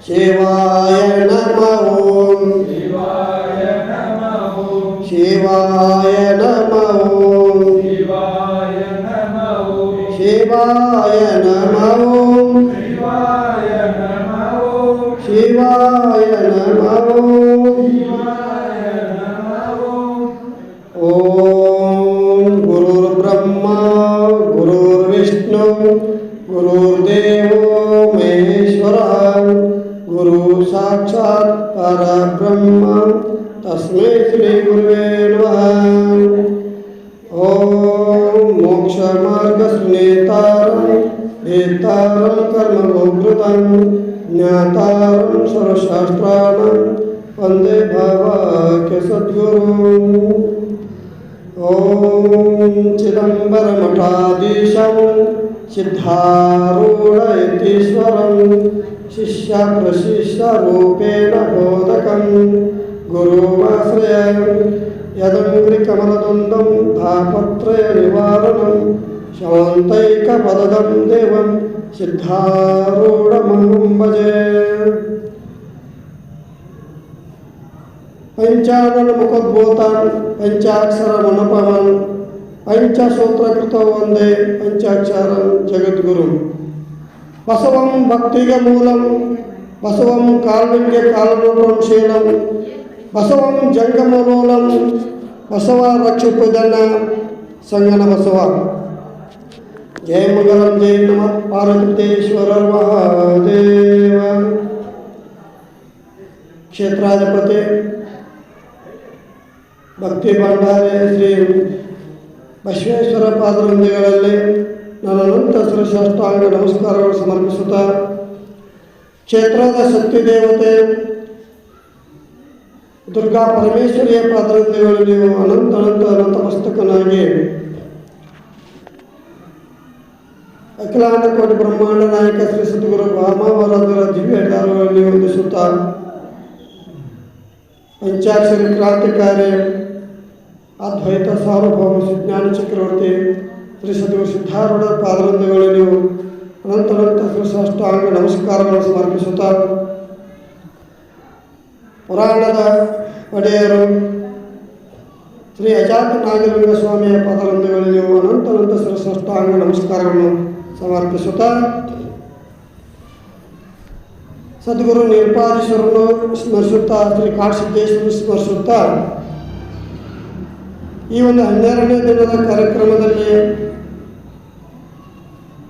ಶಿವಾಯ ನಮಃ ಓಂ ಶಿವಾಯ ನಮಃ ಓಂ ಶಿವಾಯ ನಮಃ ಓಂ ಶಿವಾಯ ನಮಃ ಓಂ ಗುರುರ್ಬ್ರಹ್ಮ ಗುರುರ್ವಿಷ್ಣು ಗುರುರ್ದೇವೋ ಮಹೇಶ್ವರ ಗುರು ಸಾಕ್ಷಾತ್ ಪರಬ್ರಹ್ಮ ತಸ್ಮೈ ಶ್ರೀ ಗುರುವೇ ನಮಃ. ಓಂ ಮೋಕ್ಷ ಮಾರ್ಗ ಸುನೇತಾರಂ ವೇತಾರಂ ಕರ್ಮಗೋಕೃತಂ ಜ್ಞಾತಾರಂ ಸರ್ವಶಾಸ್ತ್ರಾಣಂ ವಂದೇ ಭಾವಾಖ್ಯ ಸದ್ಗುರುಂ. ಓಂ ಚಿದಂಬರಮಠಾಧೀಶಂ ಸಿದ್ಧಾರೂಢಯತೀಶ್ವರಂ ಶಿಷ್ಯ ಪ್ರಶಿಷ್ಯ ರೂಪೇಣ ಬೋಧಕಂ ಗುರುಮಾಶ್ರಯ ಯದಂಗ್ರಿಕಮಲದುಂಡಂ ತಾಪತ್ರಯ ನಿವಾರಣಂ ಶಾಂತೈಕಪದಂ ದೇವಂ ಸಿದ್ಧಾರೂಢಮಹಂ ಭಜೆ. ಪಂಚಾನನ ಮುಖೋದ್ಭೂತಾನ್ ಪಂಚಾಕ್ಷರ ಮನಪವನ್ ಪಂಚಸೂತ್ರಕೃತ ವಂದೇ ಪಂಚಾಕ್ಷರಂ ಜಗದ್ಗುರು. ಬಸವಂ ಭಕ್ತಿಗೆ ಮೂಲಂ ಬಸವಂ ಕಾಲ್ವಿಗೆ ಕಾಲರೂಪಂ ಶೀಲಂ ಬಸವಂ ಜಂಗಮಮೂಲಂ ಬಸವ ರಕ್ಷಿಪು ಜನ ಸಂಗನ ಬಸವ. ಜಯ ಮಂಗಲಂ ಜಯ ನಮಃ ಪಾರ್ವತೀಶ್ವರ ಮಹಾದೇವ. ಕ್ಷೇತ್ರಾಧಿಪತಿ ಭಕ್ತಿ ಭಂಡಾರಿ ಶ್ರೀ ಬಸವೇಶ್ವರ ಪಾದವೃಂದಗಳಲ್ಲಿ ನನ್ನ ಅನಂತ ಶಿರಸಾಷ್ಟಾಂಗ ನಮಸ್ಕಾರಗಳು ಸಮರ್ಪಿಸುತ್ತಾ, ಕ್ಷೇತ್ರದ ಶಕ್ತಿ ದೇವತೆ ದುರ್ಗಾ ಪರಮೇಶ್ವರಿಯ ಪಾದವೃಂದಗಳಲ್ಲಿ ನೀವು ಅನಂತ ಮಸ್ತಕನಾಗಿ ಅಖಿಲಾಂಡ ಕೋಟಿ ಬ್ರಹ್ಮಾಂಡ ನಾಯಕ ಶ್ರೀ ಸದ್ಗುರು ಭಾಮಾವರದರ ದಿವ್ಯ ದಾರಗಳಲ್ಲಿ ವಂದಿಸುತ್ತಾ, ಪಂಚಾಕ್ಷರಿ ಕ್ರಾಂತಿಕಾರಿ ಅದ್ವೈತ ಸಾರ್ವಭೌಮ ಸುಜ್ಞಾನ ಚಕ್ರವರ್ತಿ ಶ್ರೀ ಸದ್ಗುರು ಸಿದ್ಧಾರೂಢ ಪಾದವೃಂದಗಳಲ್ಲಿ ನೀವು ಅನಂತ ಶಿರಸಾಷ್ಟಾಂಗ ನಮಸ್ಕಾರಗಳನ್ನು ಸಮರ್ಪಿಸುತ್ತಾ, ಪುರಾಣದ ಒಡೆಯರು ಶ್ರೀ ಅಜಾತ ನಾಗಲಿಂಗ ಸ್ವಾಮಿಯ ಪಾದವೃಂದಗಳಲ್ಲಿ ನೀವು ಅನಂತ ಶಿರಸಾಷ್ಟಾಂಗ ನಮಸ್ಕಾರಗಳನ್ನು ಸಮರ್ಪಿಸುತ್ತಾ, ಸದ್ಗುರು ನಿರ್ಪಾದೀಶ್ವರನ್ನು ಸ್ಮರಿಸುತ್ತಾ, ಶ್ರೀ ಕಾಡಸಿದ್ದೇಶ್ವರ ಸ್ಮರಿಸುತ್ತಾ, ಈ ಒಂದು 12ನೇ ದಿನದ ಕಾರ್ಯಕ್ರಮದಲ್ಲಿ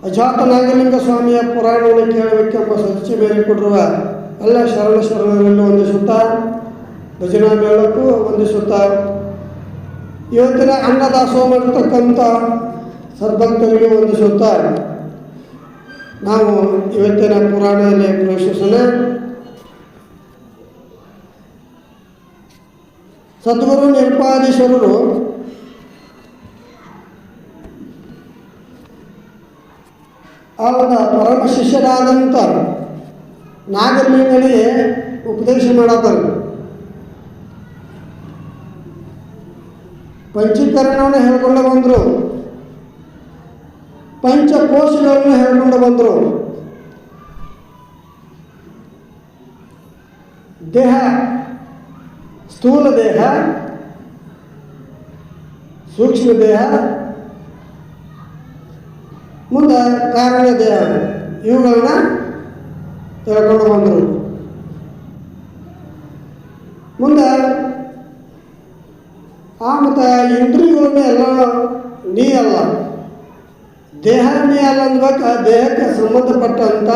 ಅಜಾತ ನಾಗಲಿಂಗ ಸ್ವಾಮಿಯ ಪುರಾಣವನ್ನು ಕೇಳಬೇಕೆಂಬ ಸತ್ಯ ಮೇಲೆ ಕೊಟ್ಟಿರುವ ಎಲ್ಲ ಶರಣರನ್ನು ವಂದಿಸುತ್ತಾ, ಭಜನಾ ಮೇಳಕ್ಕೂ ವಂದಿಸುತ್ತಾ, ಇವತ್ತಿನ ಅನ್ನದಾಸೋಹ ಮಾಡಿರ್ತಕ್ಕಂಥ ಸದ್ಭಕ್ತರಿಗೆ ವಂದಿಸುತ್ತಾ, ನಾವು ಇವತ್ತಿನ ಪುರಾಣದಲ್ಲಿ ಪ್ರವೇಶಿಸೋಣ. ಸದ್ಗುರು ನಿರ್ಪಾದೀಶ್ವರರು ಅವರ ಪರಮ ಶಿಷ್ಯರಾದಂಥ ನಾಗಲಿಂಗನಿಗೆ ಉಪದೇಶ ಮಾಡತಾರೆ. ಪಂಚೀಕರಣವನ್ನು ಹೇಳ್ಕೊಂಡು ಬಂದರು, ಪಂಚಕೋಶಗಳನ್ನು ಹೇಳ್ಕೊಂಡು ಬಂದರು. ದೇಹ, ಸ್ಥೂಲ ದೇಹ, ಸೂಕ್ಷ್ಮ ದೇಹ, ಮುಂದೆ ಕಾರಣ ದೇಹ, ಇವುಗಳನ್ನ ಹೇಳ್ಕೊಂಡು ಬಂದರು. ಮುಂದೆ ಮತ್ತು ಇಂದ್ರಿಯಗಳನ್ನ ಎಲ್ಲ ನೀ ಅಲ್ಲ, ದೇಹ ನೀ ಅಲ್ಲ ಅಂದ್ಬೇಕು. ದೇಹಕ್ಕೆ ಸಂಬಂಧಪಟ್ಟಂಥ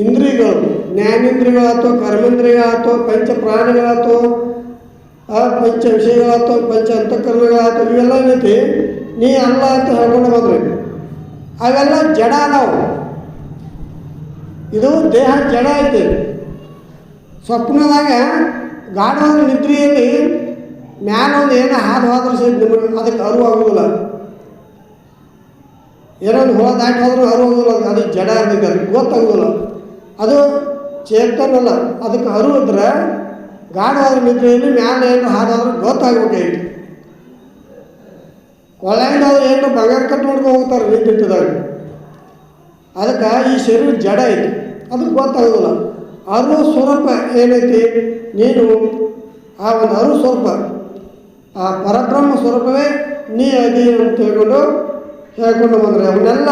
ಇಂದ್ರಿಯಗಳು, ಜ್ಞಾನೇಂದ್ರಿಯಗಳಾಯ್ತು, ಕರ್ಮೇಂದ್ರಿಯಗಳಾಯ್ತು, ಪಂಚ ಪ್ರಾಣಿಗಳಾಯ್ತು, ಪಂಚ ವಿಷಯಗಳಾಯ್ತು, ಪಂಚ ಅಂತಃಕರಣಗಳಾಯ್ತು, ಇವೆಲ್ಲ ಏನೈತಿ ನೀ ಅಲ್ಲ ಅಂತ ಹೇಳ್ಕೊಂಡು ಬಂದ್ರಿ. ಅವೆಲ್ಲ ಜಡ ನಾವು. ಇದು ದೇಹ ಜಡ ಐತಿ. ಸ್ವಪ್ನದಾಗ ಗಾಢವಾದ ನಿದ್ರೆಯಲ್ಲಿ ಮ್ಯಾಲ ಒಂದು ಏನೋ ಹಾದು ಹೋದ್ರೆ ಸಹಿತ ನಿಮಗೆ ಅದಕ್ಕೆ ಅರಿವಾಗೋದಿಲ್ಲ. ಏನೋ ಒಂದು ಹೊಳ ದಾಟಿ ಹೋದ್ರೂ ಅರಿವಾಗೋದಿಲ್ಲ. ಅದು ಜಡ ಇರ್ತೈತೆ, ಅದಕ್ಕೆ ಗೊತ್ತಾಗೋದಿಲ್ಲ. ಅದು ಚೇತನಲ್ಲ, ಅದಕ್ಕೆ ಅರಿವಿದ್ರೆ ಗಾಢವಾದ ನಿದ್ರೆಯಲ್ಲಿ ಮ್ಯಾಲ ಏನು ಹಾದಾದ್ರೆ ಗೊತ್ತಾಗ್ಬೇಕಾಗಿತ್ತು. ಕೊಳ್ಳಾಯಿಂದಾದ್ರೆ ಏನು ಬಂಗಾರ ಕಟ್ಟು ಮಾಡ್ಕೊಂಡು ಹೋಗ್ತಾರೆ ನಿಂತಿಟ್ಟಿದಾಗ. ಅದಕ್ಕೆ ಈ ಶರೀರ ಜಡ ಐತಿ, ಅದಕ್ಕೆ ಗೊತ್ತಾಗೋದಿಲ್ಲ. ಅರು ಸ್ವರೂಪ ಏನೈತಿ, ನೀನು ಆ ಒಂದು ಅರು ಸ್ವರೂಪ, ಆ ಪರಬ್ರಹ್ಮ ಸ್ವರೂಪವೇ ನೀ ಅದಿ ಅಂತ ಹೇಳ್ಕೊಂಡು ಬಂದರೆ ಅವನ್ನೆಲ್ಲ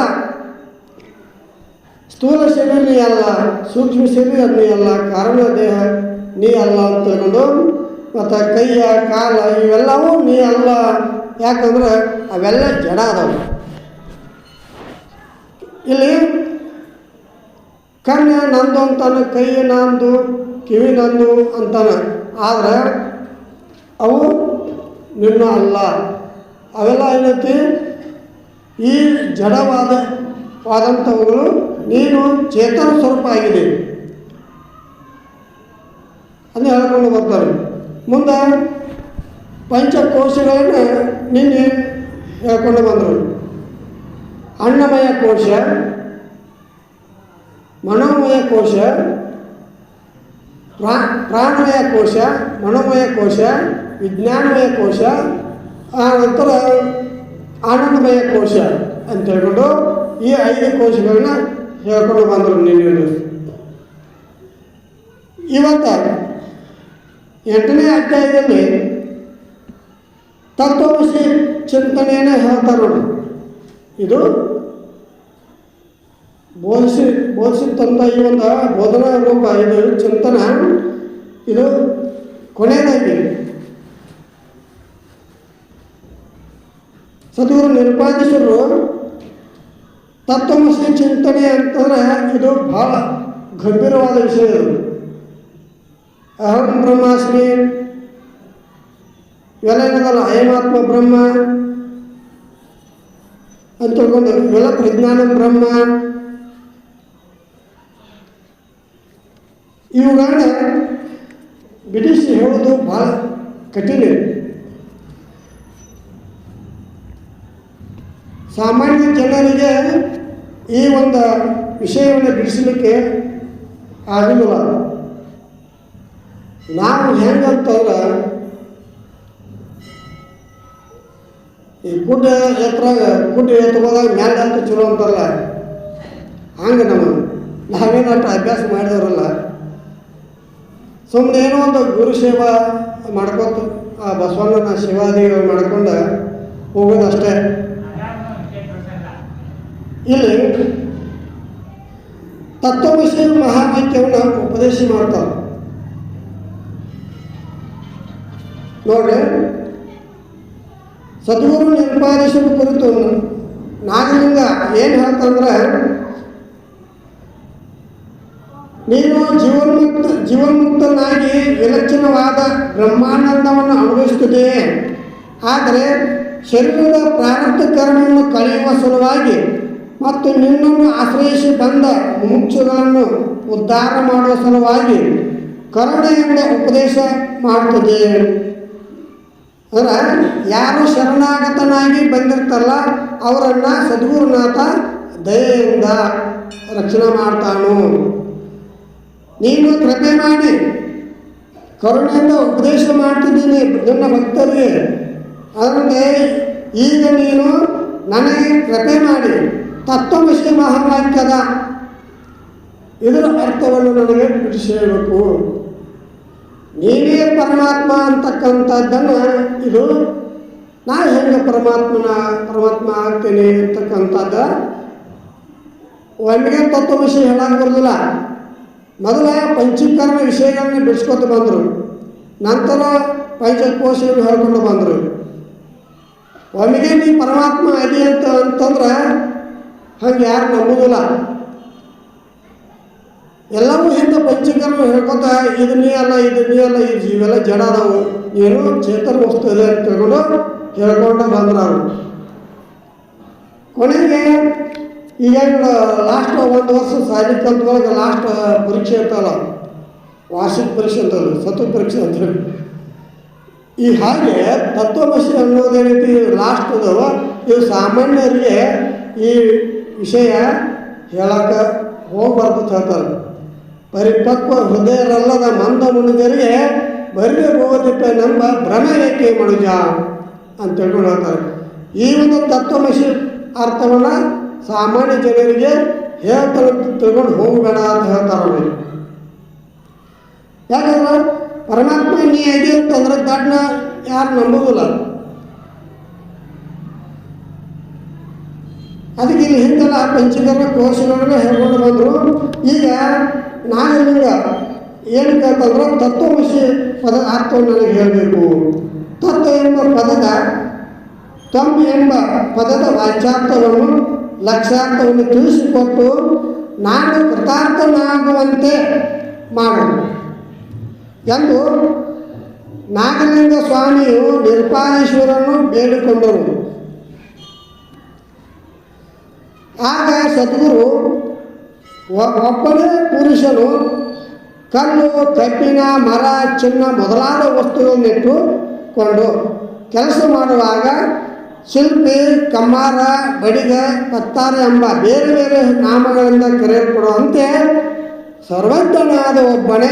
ಸ್ಥೂಲ ಶರೀರ ನೀ ಅಲ್ಲ, ಸೂಕ್ಷ್ಮ ಶರೀರ ನೀ ಅಲ್ಲ, ಕಾರಣ ದೇಹ ನೀ ಅಲ್ಲ ಅಂತ ತಿಳ್ಕೊಂಡು, ಮತ್ತು ಕೈಯ ಕಾಲ ಇವೆಲ್ಲವೂ ನೀ ಅಲ್ಲ. ಯಾಕಂದ್ರೆ ಅವೆಲ್ಲ ಜಡ ಅದಾವೆ. ಇಲ್ಲಿ ಕಣ್ಣು ನಂದು ಅಂತಾನೆ, ಕೈ ನಂದು, ಕಿವಿ ನಂದು ಅಂತಾನೆ, ಆದರೆ ಅವು ನಿನ್ನ ಅಲ್ಲ. ಅವೆಲ್ಲ ಏನೈತಿ, ಈ ಜಡವಾದಂಥವುಗಳು, ನೀನು ಚೇತನ ಸ್ವರೂಪ ಆಗಿದೆ ಅಂತ ಹೇಳ್ಕೊಂಡು ಬರ್ತಾರೆ. ಮುಂದೆ ಪಂಚಕೋಶಗಳನ್ನು ನಿನ್ನೆ ಹೇಳ್ಕೊಂಡು ಬಂದರು. ಅನ್ನಮಯ ಕೋಶ, ಮನೋಮಯ ಕೋಶ, ಪ್ರಾಣಮಯ ಕೋಶ, ಮನೋಮಯ ಕೋಶ, ವಿಜ್ಞಾನಮಯ ಕೋಶ, ಆ ನಂತರ ಆನಂದಮಯ ಕೋಶ ಅಂತ ಹೇಳ್ಕೊಂಡು ಈ 5 ಕೋಶಗಳನ್ನ ಹೇಳ್ಕೊಂಡು ಬಂದರು ನಿನ್ನೆ. ಇವತ್ತು 8ನೇ ಅಧ್ಯಾಯದಲ್ಲಿ ತತ್ವಮಸಿ ಚಿಂತನೆಯನ್ನೇ ಹೇಳ್ತಾರೆ ನೋಡಿ. ಇದು ಬೋಧಿಸಿದಂಥ ಈ ಒಂದು ಬೋಧನಾ ರೂಪ, ಇದು ಚಿಂತನ, ಇದು ಕೊನೆಯದಾಗಿ ಸದ್ಗುರು ನಿರುಪಾದೀಶ್ವರರು ತತ್ವಮಸಿ ಚಿಂತನೆ ಅಂತಂದರೆ ಇದು ಭಾಳ ಗಂಭೀರವಾದ ವಿಷಯ. ಇದು ಅಹಂ ಬ್ರಹ್ಮಾಸ್ಮಿ ಇವೆಲ್ಲ ಏನದಲ್ಲ, ಅಯಮಾತ್ಮ ಬ್ರಹ್ಮ ಅಂತ ತಿಳ್ಕೊಂಡು, ಇವೆಲ್ಲ ಪ್ರಜ್ಞಾನ ಬ್ರಹ್ಮ, ಇವುಗಳನ್ನ ಬಿಡಿಸಿ ಹೇಳೋದು ಭಾಳ ಕಠಿಣ. ಸಾಮಾನ್ಯ ಜನರಿಗೆ ಈ ಒಂದು ವಿಷಯವನ್ನು ಬಿಡಿಸಲಿಕ್ಕೆ ಆಗಿಲ್ಲ. ನಾವು ಹೆಂಗಂತಂದ್ರೆ ಈ ಗುಡ್ಡ ಎತ್ತುಗೋದಾಗ ಮ್ಯಾಲೆ ಅಂತ ಚಲೋ ಅಂತಲ್ಲ, ಹಂಗೆ ನಾವೇನಷ್ಟು ಅಭ್ಯಾಸ ಮಾಡಿದವರಲ್ಲ. ಸುಮ್ಮನೆ ಏನೋ ಒಂದು ಗುರು ಸೇವಾ ಮಾಡ್ಕೊತ ಆ ಬಸವಣ್ಣನ ಶಿವಾದಿಗಳು ಮಾಡ್ಕೊಂಡು ಹೋಗೋದಷ್ಟೇ. ಇಲ್ಲಿ ತತ್ವಮಸಿ ಮಹಾವಾಕ್ಯವನ್ನು ಉಪದೇಶ ಮಾಡ್ತಾರೆ ನೋಡ್ರಿ. ಸದ್ಗುರು ನಿರುಪಾದೀಶ್ವರ ಕುರಿತು ನಾಗಲಿಂಗ ಏನು ಹೇಳ್ತಂದ್ರೆ, ನೀನು ಜೀವನ್ಮುಕ್ತನಾಗಿ ವಿಲಕ್ಷಣವಾದ ಬ್ರಹ್ಮಾನಂದವನ್ನು ಅನುಭವಿಸುತ್ತದೆ. ಆದರೆ ಶರೀರದ ಪ್ರಾರಬ್ಧ ಕರ್ಮವನ್ನು ಕಳೆಯುವ ಸಲುವಾಗಿ ಮತ್ತು ನಿನ್ನನ್ನು ಆಶ್ರಯಿಸಿ ಬಂದ ಮುಮುಕ್ಷುಗಳನ್ನು ಉದ್ಧಾರ ಮಾಡುವ ಸಲುವಾಗಿ ಕರುಣೆಯಿಂದ ಉಪದೇಶ ಮಾಡುತ್ತದೆ. ಅಂದ್ರೆ ಯಾರು ಶರಣಾಗತನಾಗಿ ಬಂದಿರ್ತಾರಲ್ಲ ಅವರನ್ನು ಸದ್ಗುರುನಾಥ ದಯೆಯಿಂದ ರಕ್ಷಣೆ ಮಾಡ್ತಾನು. ನೀನು ಕೃಪೆ ಮಾಡಿ ಕರುಣೆಯಿಂದ ಉಪದೇಶ ಮಾಡ್ತಿದ್ದೀನಿ ನಿನ್ನ ಭಕ್ತರಿಗೆ. ಅದಕ್ಕೆ ಈಗ ನೀನು ನನಗೆ ಕೃಪೆ ಮಾಡಿ ತತ್ವಮಸಿ ಮಹಾವಾಕ್ಯದ ಇದರ ಅರ್ಥವನ್ನು ನನಗೆ ಬಿಡಿಸಿ ಹೇಳಬೇಕು. ನೀವೇ ಪರಮಾತ್ಮ ಅಂತಕ್ಕಂಥದ್ದನ್ನು, ಇದು ನಾ ಹೆಂಗೆ ಪರಮಾತ್ಮ ಆಗ್ತೇನೆ ಅಂತಕ್ಕಂಥದ್ದ ಒಮ್ಮೆಗೆ ತತ್ವಮಸಿ ಹೇಳಕ್ಕೆ ಬರೋದಿಲ್ಲ. ಮೊದಲ ಪಂಚೀಕರಣ ವಿಷಯಗಳನ್ನ ಬಿಡಿಸ್ಕೊತ ಬಂದರು, ನಂತರ ಪಂಚಕೋಶಗಳು ಹೇಳ್ಕೊಂಡು ಬಂದರು. ಒಮ್ಮೆಗೆ ನೀ ಪರಮಾತ್ಮ ಅದಿ ಅಂತಂದ್ರೆ ಹಂಗೆ ಯಾರು ನಂಬುದಿಲ್ಲ. ಎಲ್ಲವೂ ಹಿಂದೆ ಪಂಚೀಕರಣ ಹೇಳ್ಕೊತ ಇದು ನೀ ಅಲ್ಲ, ಇದು ಇವೆಲ್ಲ ಜಡ ಅದಾವು, ಏನು ಚೇತನ ವಸ್ತು ಇದೆ ಅಂತ ಹೇಳ್ಕೊಂಡು ಬಂದ್ರು ಅವರು. ಕೊನೆಗೆ ಈಗ ಲಾಸ್ಟ್ 1 ವರ್ಷ ಸಾಲಿ ಕಲ್ತೊಳಗೆ ಲಾಸ್ಟ್ ಪರೀಕ್ಷೆ ಇರ್ತಲ್ಲ, ವಾರ್ಷಿಕ ಪರೀಕ್ಷೆ ಅಂತಲ್ಲ, ಸತ್ವ ಪರೀಕ್ಷೆ ಅಂತೇಳಿ. ಈ ಹಾಗೆ ತತ್ವಮಸಿ ಅನ್ನೋದೇನೈತಿ ಲಾಸ್ಟ್ ಅದಾವ. ಇದು ಸಾಮಾನ್ಯರಿಗೆ ಈ ವಿಷಯ ಹೇಳಕ್ಕೆ ಹೋಗ್ಬಾರ್ದು ಅಂತ ಹೇಳ್ತಾರೆ. ಪರಿಪಕ್ವ ಹೃದಯರಲ್ಲದ ಮಂದ ಮುನಿಗರಿಗೆ ಬರೀ ಗೋದಿಪ್ಪ ನಂಬ ಭ್ರಮ ಏಕೆ ಮನುಜ ಅಂತ ತಿಳ್ಕೊಂಡು ಹೇಳ್ತಾರೆ. ಈ ಒಂದು ತತ್ವಮಸಿ ಅರ್ಥವನ್ನು ಸಾಮಾನ್ಯ ಜನರಿಗೆ ಹೇಳ್ತಾರೆ ತಿಳ್ಕೊಂಡು ಹೋಗಬೇಡ ಅಂತ ಹೇಳ್ತಾರೆ. ಯಾಕಂದ್ರೆ ಪರಮಾತ್ಮ ನೀ ಐದಿ ಅಂತಂದ್ರೆ ದಡ್ನ ಯಾರು ನಂಬೋದಿಲ್ಲ. ಅದಕ್ಕೆ ಇಲ್ಲಿ ಹಿಂದೆಲ್ಲ ಪಂಚಕರ್ಮ ಕೋಶಗಳನ್ನ ಹೇಳ್ಕೊಂಡು ಬಂದರು. ಈಗ ನಾಗಲಿಂಗ ಏನಕ್ಕೆ ಅಂತಂದ್ರೆ ತತ್ವಮಸಿ ಪದದ ಅರ್ಥವನ್ನು ನನಗೆ ಹೇಳಬೇಕು. ತತ್ವ ಎಂಬ ಪದದ ಎಂಬ ಪದದ ವಾಚ್ಯಾರ್ಥವನ್ನು ಲಕ್ಷ್ಯಾರ್ಥವನ್ನು ತಿಳಿಸಿಕೊಟ್ಟು ನಾನು ಕೃತಾರ್ಥನಾಗುವಂತೆ ಮಾಡು ಎಂದು ನಾಗಲಿಂಗ ಸ್ವಾಮಿಯು ನಿರುಪಾದೇಶ್ವರನ್ನು ಬೇಡಿಕೊಂಡರು. ಆಗ ಸದ್ಗುರು ಒಬ್ಬನೇ ಪುರುಷನು ಕಲ್ಲು, ಕಬ್ಬಿಣ, ಮರ, ಚಿನ್ನ ಮೊದಲಾದ ವಸ್ತುಗಳನ್ನಿಟ್ಟುಕೊಂಡು ಕೆಲಸ ಮಾಡುವಾಗ ಶಿಲ್ಪಿ, ಕಮ್ಮಾರ, ಬಡಿಗ, ಪತ್ತಾರ ಎಂಬ ಬೇರೆ ಬೇರೆ ನಾಮಗಳಿಂದ ಕರೆಯಲ್ಪಡುವಂತೆ ಸರ್ವಜ್ಞನಾದ ಒಬ್ಬನೇ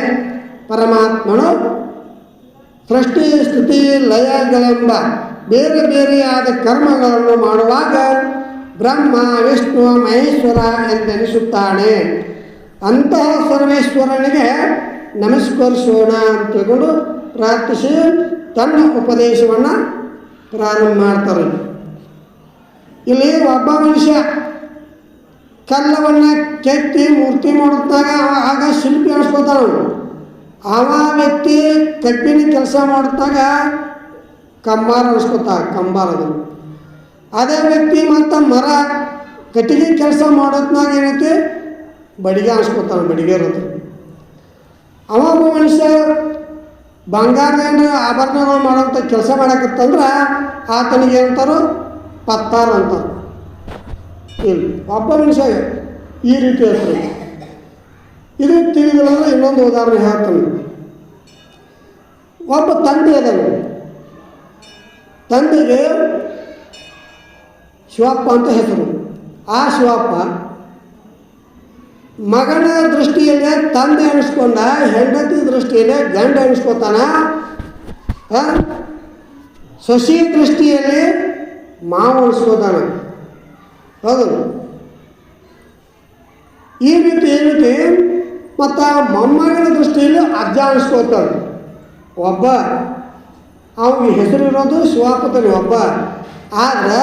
ಪರಮಾತ್ಮನು ಸೃಷ್ಟಿ, ಸ್ಥಿತಿ, ಲಯಗಳೆಂಬ ಬೇರೆ ಬೇರೆಯಾದ ಕರ್ಮಗಳನ್ನು ಮಾಡುವಾಗ ಬ್ರಹ್ಮ, ವಿಷ್ಣು, ಮಹೇಶ್ವರ ಎಂದೆನಿಸುತ್ತಾನೆ. ಅಂತಹ ಸರ್ವೇಶ್ವರನಿಗೆ ನಮಸ್ಕರಿಸೋಣ ಅಂತ ತಿಳ್ಕೊಂಡು ಪ್ರಾರ್ಥಿಸಿ ತನ್ನ ಉಪದೇಶವನ್ನು ಪ್ರಾರಂಭ ಮಾಡ್ತಾರೆ. ಇಲ್ಲಿ ಒಬ್ಬ ಮನುಷ್ಯ ಕಲ್ಲವನ್ನು ಕೆತ್ತಿ ಮೂರ್ತಿ ಮಾಡುತ್ತಾಗ ಆಗ ಶಿಲ್ಪಿ ಅನಿಸ್ಕೋತಾನ. ಆವ ವ್ಯಕ್ತಿ ಕಬ್ಬಿನ ಕೆಲಸ ಮಾಡುತ್ತಾಗ ಕಂಬಾರ ಕಂಬಾರದು. ಅದೇ ವ್ಯಕ್ತಿ ಮತ್ತು ಮರ ಕಟ್ಟಿಗೆ ಕೆಲಸ ಮಾಡೋದ್ನಾಗ ಏನೈತಿ ಬಡಿಗೆ ಅನಿಸ್ಕೋತಾನೆ, ಬಡಿಗೆ ಇರುತ್ತೆ. ಅವಾಗ ಮನುಷ್ಯ ಬಂಗಾರದ ಆಭರಣಗಳು ಮಾಡೋಂಥ ಕೆಲಸ ಮಾಡಕತ್ತಂದ್ರೆ ಆತನಿಗೆ ಏನಂತಾರೋ ಪತ್ತಾರ ಅಂತಾರೆ. ಇಲ್ಲಿ ಒಬ್ಬ ಮನುಷ್ಯ ಈ ರೀತಿ ಹೇಳ್ತಾರೆ. ಇದು ತಿಳಿದಿಲ್ಲ. ಇನ್ನೊಂದು ಉದಾಹರಣೆ ಹೇಳ್ತಾನೆ. ಒಬ್ಬ ತಂದೆ ಅದನ್ನು ತಂದೆಗೆ ಶಿವಪ್ಪ ಅಂತ ಹೆಸರು. ಆ ಶಿವಪ್ಪ ಮಗನ ದೃಷ್ಟಿಯಲ್ಲೇ ತಂದೆ ಅನಿಸ್ಕೊಂಡ, ಹೆಂಡತಿ ದೃಷ್ಟಿಯಲ್ಲೇ ಗಂಡ ಅನಿಸ್ಕೊತಾನ, ಸೊಸಿ ದೃಷ್ಟಿಯಲ್ಲಿ ಮಾವ ಅನಿಸ್ಕೋತಾನ. ಹೌದು, ಈ ರೀತಿ ಮತ್ತು ಮೊಮ್ಮಗನ ದೃಷ್ಟಿಯಲ್ಲಿ ಅಜ್ಜ ಅನಿಸ್ಕೋತಾನೆ. ಒಬ್ಬ ಅವನಿಗೆ ಹೆಸರಿರೋದು ಶಿವಪ್ಪತನ ಒಬ್ಬ. ಆದರೆ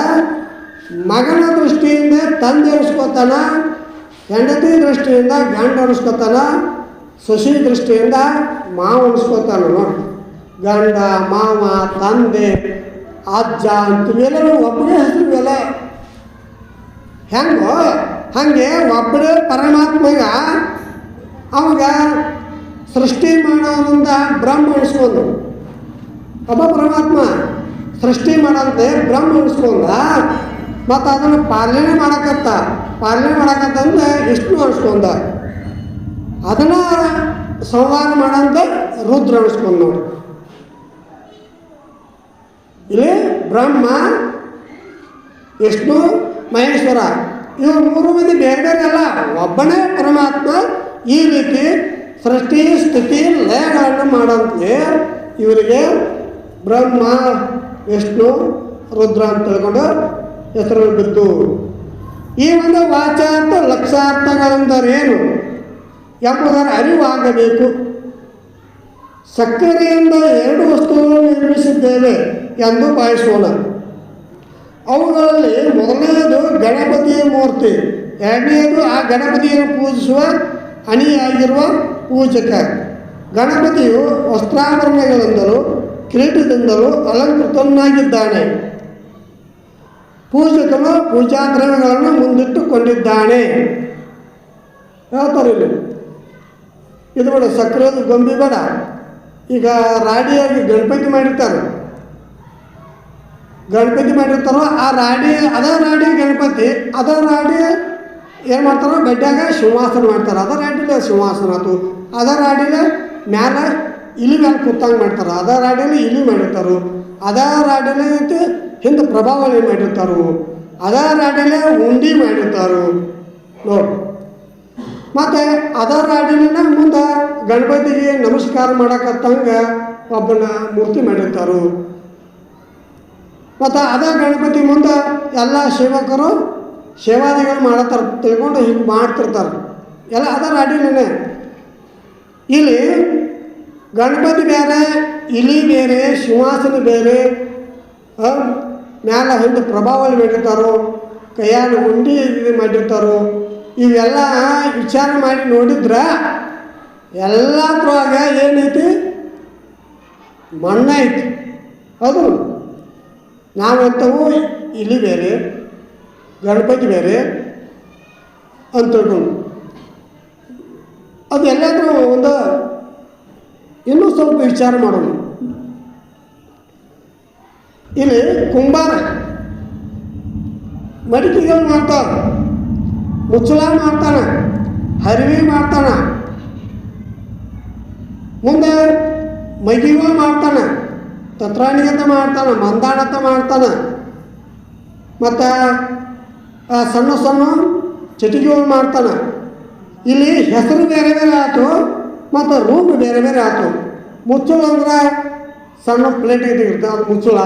ಮಗನ ದೃಷ್ಟಿಯಿಂದ ತಂದೆ ಅನಿಸ್ಕೋತಾನ, ಹೆಂಡತಿ ದೃಷ್ಟಿಯಿಂದ ಗಂಡ ಅನಿಸ್ಕೋತಾನ, ಸೊಸಿ ದೃಷ್ಟಿಯಿಂದ ಮಾವ ಅನಿಸ್ಕೋತಾನ. ನೋಡಿ, ಗಂಡ, ಮಾವ, ತಂದೆ, ಅಜ್ಜ ಅಂತೀವೆಲ್ಲ ಒಬ್ಬನೇ ಹೆಸರುವೆಲ್ಲ. ಹೆಂಗೋ ಹಾಗೆ ಒಬ್ಬನೇ ಪರಮಾತ್ಮಗ ಅವಾಗ ಸೃಷ್ಟಿ ಮಾಡೋದ್ರಿಂದ ಬ್ರಹ್ಮ ಅನಿಸ್ಕೊಂಡು, ಒಬ್ಬ ಪರಮಾತ್ಮ ಸೃಷ್ಟಿ ಮಾಡೋಂತೆ ಬ್ರಹ್ಮ ಅನಿಸ್ಕೊಂಡ. ಮತ್ತು ಅದನ್ನು ಪಾಲನೆ ಮಾಡಕತ್ತಂದ್ರೆ ವಿಷ್ಣು ಅನಿಸ್ಕೊಂಡ. ಅದನ್ನು ಸಂಹಾರ ಮಾಡೋಂಥ ರುದ್ರ ಅನಿಸ್ಕೊಂಡು. ನೋಡಿ, ಇಲ್ಲಿ ಬ್ರಹ್ಮ, ವಿಷ್ಣು, ಮಹೇಶ್ವರ ಇವರು ಮೂರು ಮಂದಿ ಬೇರೆ ಬೇರೆ ಅಲ್ಲ, ಒಬ್ಬನೇ ಪರಮಾತ್ಮ ಈ ರೀತಿ ಸೃಷ್ಟಿ, ಸ್ಥಿತಿ, ಲಯಗಳನ್ನು ಮಾಡೋಂತೆ ಇವರಿಗೆ ಬ್ರಹ್ಮ, ವಿಷ್ಣು, ರುದ್ರ ಅಂತ ತಿಳ್ಕೊಂಡು ಹೆಸರು ಬಿದ್ದು. ಈ ಒಂದು ವಾಚಾರ್ಥ ಲಕ್ಷಾರ್ಥಗಳೆಂದರೇನು ಎಂಬುದರ ಅರಿವಾಗಬೇಕು. ಸಕ್ಕರೆಯಿಂದ 2 ವಸ್ತುಗಳನ್ನು ನಿರ್ಮಿಸಿದ್ದೇವೆ ಎಂದು ಭಾವಿಸೋಣ. ಅವುಗಳಲ್ಲಿ ಮೊದಲನೆಯದು ಗಣಪತಿಯ ಮೂರ್ತಿ, ಎರಡನೆಯದು ಆ ಗಣಪತಿಯನ್ನು ಪೂಜಿಸುವ ಅಣಿಯಾಗಿರುವ ಪೂಜಕ. ಗಣಪತಿಯು ವಸ್ತ್ರಾಭರಣಗಳಿಂದಲೂ ಕಿರೀಟದಿಂದಲೂ ಅಲಂಕೃತನಾಗಿದ್ದಾನೆ. ಪೂಜಕನು ಪೂಜಾದ್ರವ್ಯಗಳನ್ನು ಮುಂದಿಟ್ಟುಕೊಂಡಿದ್ದಾನೆ. ಹೇಳ್ತಾರೆ ಇಲ್ಲಿ. ಇದು ಬೇಡ, ಸಕ್ಕರೆದು ಗೊಂಬಿ ಬೇಡ. ಈಗ ರಾಡಿಯಾಗಿ ಗಣಪತಿ ಮಾಡಿರ್ತಾರೋ, ಆ ರಾಡಿ ಗಣಪತಿ ಅದೇ ರಾಡಿ ಏನು ಮಾಡ್ತಾರೋ ಗಡ್ಡ್ಯಾಗ ಸಿಂಹಾಸನ ಮಾಡ್ತಾರೆ. ಅದೇ ರಾಡಿಲೇ ಸಿಂಹಾಸನ ಆಯ್ತು. ಅದೇ ರಾಡಿಲೇ ಮ್ಯಾಲೆ ಇಲಿ ಮೇಲೆ ಕೂತಂಗೆ ಮಾಡ್ತಾರೆ. ಅದೇ ರಾಡಿಯಲ್ಲಿ ಇಲಿ ಮಾಡಿರ್ತಾರೋ, ಅದೇ ರಾಡಿಲೇ ಐತಿ ಹಿಂದೆ ಪ್ರಭಾವಳಿ ಮಾಡಿರ್ತಾರೋ, ಅದೇ ರಾಡಿಲೇ ಉಂಡಿ ಮಾಡಿರ್ತಾರೋ ನೋಡಿ. ಮತ್ತು ಅದೇ ರಾಡಿನ ಮುಂದೆ ಗಣಪತಿಗೆ ನಮಸ್ಕಾರ ಮಾಡಕತ್ತಂಗೆ ಒಬ್ಬನ ಮೂರ್ತಿ ಮಾಡಿರ್ತಾರೋ. ಮತ್ತು ಅದೇ ಗಣಪತಿ ಮುಂದೆ ಎಲ್ಲ ಸೇವಕರು ಸೇವಾದಿಗಳು ಮಾಡತ್ತಾರೆ ತಿಳ್ಕೊಂಡು ಹಿಂಗೆ ಮಾಡ್ತಿರ್ತಾರೆ. ಎಲ್ಲ ಅದರ ಅಡಿಲೇ. ಇಲ್ಲಿ ಗಣಪತಿ ಬೇರೆ, ಇಲಿ ಬೇರೆ, ಸಿಂಹಾಸನ ಬೇರೆ, ಮ್ಯಾಲ ಹಿಂದೆ ಪ್ರಭಾವಳಿ ಮಾಡಿರ್ತಾರೋ, ಕೈಯಾಗ ಉಂಡಿ ಮಾಡಿರ್ತಾರೋ, ಇವೆಲ್ಲ ವಿಚಾರ ಮಾಡಿ ನೋಡಿದ್ರೆ ಎಲ್ಲದ್ರೊಳಗೆ ಏನೈತಿ? ಮಣ್ಣೈತಿ. ಅದು ನಾವಂತವು ಇಲಿ ಬೇರೆ, ಗಣಪತಿ ಬೇರೆ ಅಂತ ತಿಳ್ಕೊಂಡು ಅದು ಎಲ್ಲಾದ್ರೂ ಒಂದು ಇನ್ನೂ ಸ್ವಲ್ಪ ವಿಚಾರ ಮಾಡೋಣ. ಇಲ್ಲಿ ಕುಂಬಾರ ಮಡಿಕೆಗಳು ಮಾಡ್ತಾವ, ಮುಚ್ಚಳ ಮಾಡ್ತಾನ, ಹರಿವೆ ಮಾಡ್ತಾನ, ಮುಂದೆ ಮಗಿಗಳು ಮಾಡ್ತಾನ, ತತ್ರಾಣಿಗತ ಮಾಡ್ತಾನ, ಮಂದಾಣತ ಮಾಡ್ತಾನ, ಮತ್ತು ಸಣ್ಣ ಸಣ್ಣ ಚಟಿಕೆಗಳು ಮಾಡ್ತಾನೆ. ಇಲ್ಲಿ ಹೆಸರು ಬೇರೆ ಬೇರೆ ಆಯ್ತು ಮತ್ತು ರೂಪ ಬೇರೆ ಬೇರೆ ಆಯ್ತು. ಮುಚ್ಚಳ ಅಂದ್ರೆ ಸಣ್ಣ ಪ್ಲೇಟ್ ಇರುತ್ತೆ, ಅದು ಮುಚ್ಚಳ.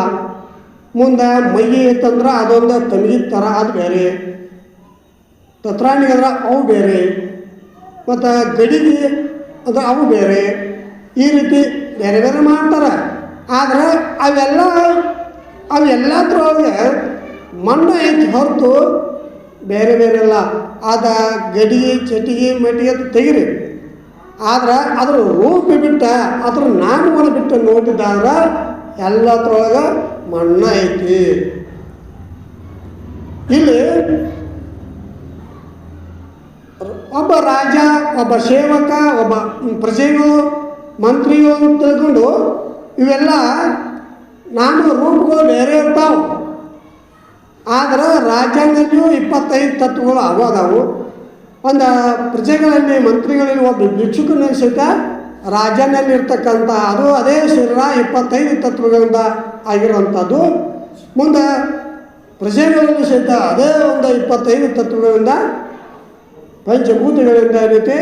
ಮುಂದೆ ಮೈ ಇತ್ತಂದ್ರೆ ಅದೊಂದು ತಮಿಗೆ ಥರ, ಅದು ಬೇರೆ. ತತ್ರಾಣಿಗೆ ಅಂದ್ರೆ ಅವು ಬೇರೆ, ಮತ್ತು ಗಡಿಗೆ ಅಂದ್ರೆ ಅವು ಬೇರೆ. ಈ ರೀತಿ ಬೇರೆ ಬೇರೆ ಮಾಡ್ತಾರೆ. ಆದರೆ ಅವೆಲ್ಲದ್ರೊಳಗೆ ಮಣ್ಣು ಐತಿ ಹೊರತು ಬೇರೆ ಬೇರೆ ಅಲ್ಲ. ಅದು ಗಡಿಗೆ ಚಟಿಗೆ ಮಟಿಗೆ ಅದು ತೆಗಿರಿ. ಆದ್ರೆ ಅದ್ರ ರೂಪ ಬಿಟ್ಟ ಅದ್ರ ನಾಮವನ್ನು ಬಿಟ್ಟು ನೋಡಿದ್ದಾದ್ರೆ ಎಲ್ಲದ್ರೊಳಗೆ ಮಣ್ಣು ಐತಿ. ಇಲ್ಲಿ ಒಬ್ಬ ರಾಜ, ಒಬ್ಬ ಸೇವಕ, ಒಬ್ಬ ಪ್ರಜೆಗಳು, ಮಂತ್ರಿಗಳು ಅಂತ ತಿಳ್ಕೊಂಡು ಇವೆಲ್ಲ ನಾಮ ರೂಪಗಳು ಬೇರೆ ಇರ್ತಾವೆ. ಆದ್ರೆ ರಾಜ್ಯಾಂಗದಲ್ಲಿಯೂ 25 ತತ್ವಗಳು ಅದಾವು. ಒಂದು ಪ್ರಜೆಗಳಲ್ಲಿ, ಮಂತ್ರಿಗಳಲ್ಲಿ ಒಬ್ಬ ಭಿಕ್ಷುಕನಲ್ಲಿ ಸಹಿತ ರಾಜ್ಯನಲ್ಲಿ ಇರ್ತಕ್ಕಂಥ ಅದು ಅದೇ ಶರೀರ 25 ತತ್ವಗಳಿಂದ ಆಗಿರುವಂಥದ್ದು. ಮುಂದೆ ಪ್ರಜೆಗಳಲ್ಲಿ ಸಹಿತ ಅದೇ ಒಂದು 25 ತತ್ವಗಳಿಂದ, ಪಂಚಭೂತಗಳಿಂದ ರೀತಿ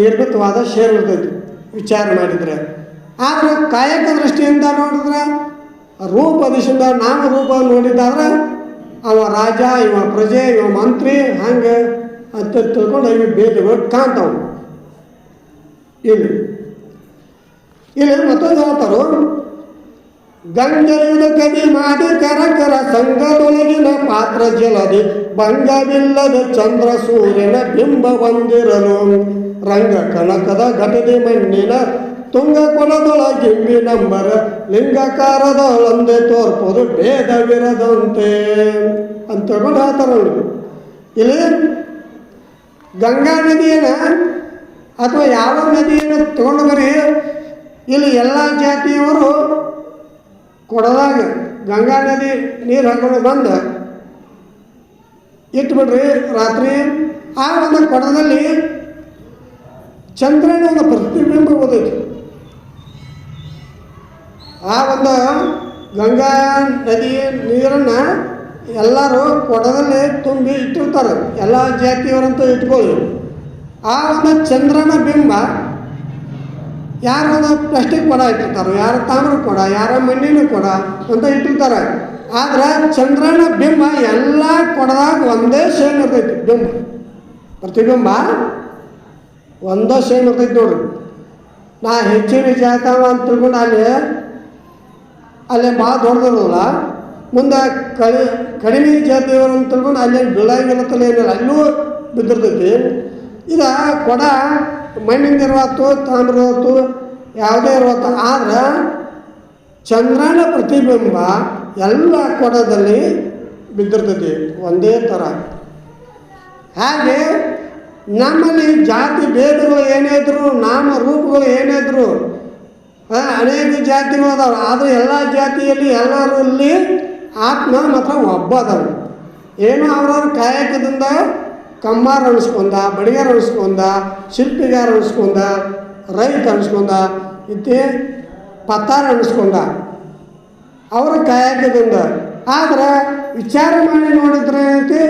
ನಿರ್ಮಿತವಾದ ಶರೀರ ಇರ್ತೈತಿ ವಿಚಾರ ಮಾಡಿದರೆ. ಆದರೆ ಕಾಯಕ ದೃಷ್ಟಿಯಿಂದ ನೋಡಿದ್ರೆ, ರೂಪ ದಿಶೆಯಿಂದ ನಾಮರೂಪ ನೋಡಿದ್ದಾದ್ರೆ ಅವ ರಾಜ, ಇವ ಪ್ರಜೆ, ಇವ ಮಂತ್ರಿ, ಹಂಗೆ ಅಂತ ತಿಳ್ಕೊಂಡು ಇವು ಭೇದಗಳು ಕಾಣ್ತಾವೆ. ಇಲ್ಲಿ ಮತ್ತೊಂದು ಹೇಳ್ತಾರು, ಗಂಗೆಯುದ ಕದಿ ಮಾಡಿ ಕರಕರ ಸಂಘದೊಳಗಿನ ಪಾತ್ರ ಜಲದಿ ಭಂಗವಿಲ್ಲದ ಚಂದ್ರ ಸೂರ್ಯನ ಬಿಂಬ ಹೊಂದಿರಲು ರಂಗ ಕನಕದ ಘಟದಿ ಮಣ್ಣಿನ ತುಂಗ ಕೊಳದೊಳಗಿಂಬಿ ನಂಬರ ಲಿಂಗಕಾರದೊಳಂದೆ ತೋರ್ಪೋದು ಭೇದವಿರದಂತೆ ಅಂತ ಹೇಳ್ತಾರೆ. ಇಲ್ಲಿ ಗಂಗಾ ನದಿಯನ್ನು ಅಥವಾ ಯಾವ ನದಿಯನ್ನು ತಗೊಂಡು ಬರೀ ಇಲ್ಲಿ ಎಲ್ಲ ಜಾತಿಯವರು ಕೊಡದಾಗ ಗಂಗಾ ನದಿ ನೀರು ಹಾಕೊಂಡು ಬಂದು ಇಟ್ಬಿಡ್ರಿ ರಾತ್ರಿ. ಆ ಒಂದು ಕೊಡದಲ್ಲಿ ಚಂದ್ರನ ಒಂದು ಪ್ರತಿಬಿಂಬ ಓದೈತಿ. ಆ ಒಂದು ಗಂಗಾ ನದಿಯ ನೀರನ್ನು ಎಲ್ಲರೂ ಕೊಡದಲ್ಲಿ ತುಂಬಿ ಇಟ್ಟಿರ್ತಾರೆ, ಎಲ್ಲ ಜಾತಿಯವರಂತ ಇಟ್ಕೊಳ್ಳಿ. ಆ ಒಂದು ಚಂದ್ರನ ಬಿಂಬ ಯಾರು ಒಂದು ಪ್ಲಾಸ್ಟಿಕ್ ಕೊಡ ಇಟ್ಟಿರ್ತಾರೆ, ಯಾರು ತಾಮ್ರ ಕೊಡ, ಯಾರ ಮಣ್ಣಿನ ಕೊಡ ಅಂತ ಇಟ್ಟಿರ್ತಾರೆ. ಆದ್ರೆ ಚಂದ್ರನ ಬಿಂಬ ಎಲ್ಲ ಕೊಡದಾಗ ಒಂದೇ ಸೇಮ್ ಇರ್ತೈತಿ. ಬಿಂಬ ಪ್ರತಿಬಿಂಬ ಒಂದೇ ಸೇಮ್ ಇರ್ತೈತಿ ನೋಡ್ರಿ. ನಾ ಹೆಚ್ಚಿನ ಜಾತವ ಅಂತ ತಿಳ್ಕೊಂಡು ಅಲ್ಲೇ ಭಾಳ ದೊಡ್ಡದಿರೋಲ್ಲ. ಮುಂದೆ ಕಡಿಮೆ ಜಾತಿಯವರು ಅಂತ ತಿಳ್ಕೊಂಡು ಅಲ್ಲೇ ಬೀಳಾಗಿರುತ್ತಲ್ಲ, ಏನಿಲ್ಲ ಅಲ್ಲೂ ಬಿದ್ದಿರ್ತೈತಿ. ಇದು ಕೊಡ ಮಣ್ಣಿಂದ ಇರುವತ್ತು, ತಾಮ್ರ ಇರುವತ್ತು, ಯಾವುದೇ ಇರುವತ್ತು. ಆದ್ರೆ ಚಂದ್ರನ ಪ್ರತಿಬಿಂಬ ಎಲ್ಲ ಕೊಡದಲ್ಲಿ ಬಿದ್ದಿರ್ತೈತಿ ಒಂದೇ ಥರ. ಹಾಗೆ ನಮ್ಮಲ್ಲಿ ಜಾತಿ ಭೇದಗಳು ಏನೇ ಇದ್ರು, ನಾಮ ರೂಪಗಳು ಏನೇ ಇದ್ರು, ಅನೇಕ ಜಾತಿಗಳು ಅದಾವೆ. ಆದರೆ ಎಲ್ಲ ಜಾತಿಯಲ್ಲಿ ಎಲ್ಲರಲ್ಲಿ ಆತ್ಮ ಮಾತ್ರ ಒಬ್ಬ ಅದಾವೆ. ಏನೋ ಅವ್ರವ್ರ ಕಾಯಕದಿಂದ ಕಮ್ಮಾರ ಅನಿಸ್ಕೊಂಡ, ಬಡಿಗಾರ ಅನಿಸ್ಕೊಂಡ, ಶಿಲ್ಪಿಗಾರ ಅನಿಸ್ಕೊಂಡ, ರೈತ ಅನಿಸ್ಕೊಂಡ, ಇತ್ತೆ ಪತ್ತಾರ ಅನಿಸ್ಕೊಂಡ ಅವರ ಕಾಯಕದಿಂದ. ಆದರೆ ವಿಚಾರ ಮಾಡಿ ನೋಡಿದ್ರೆ ಐತಿ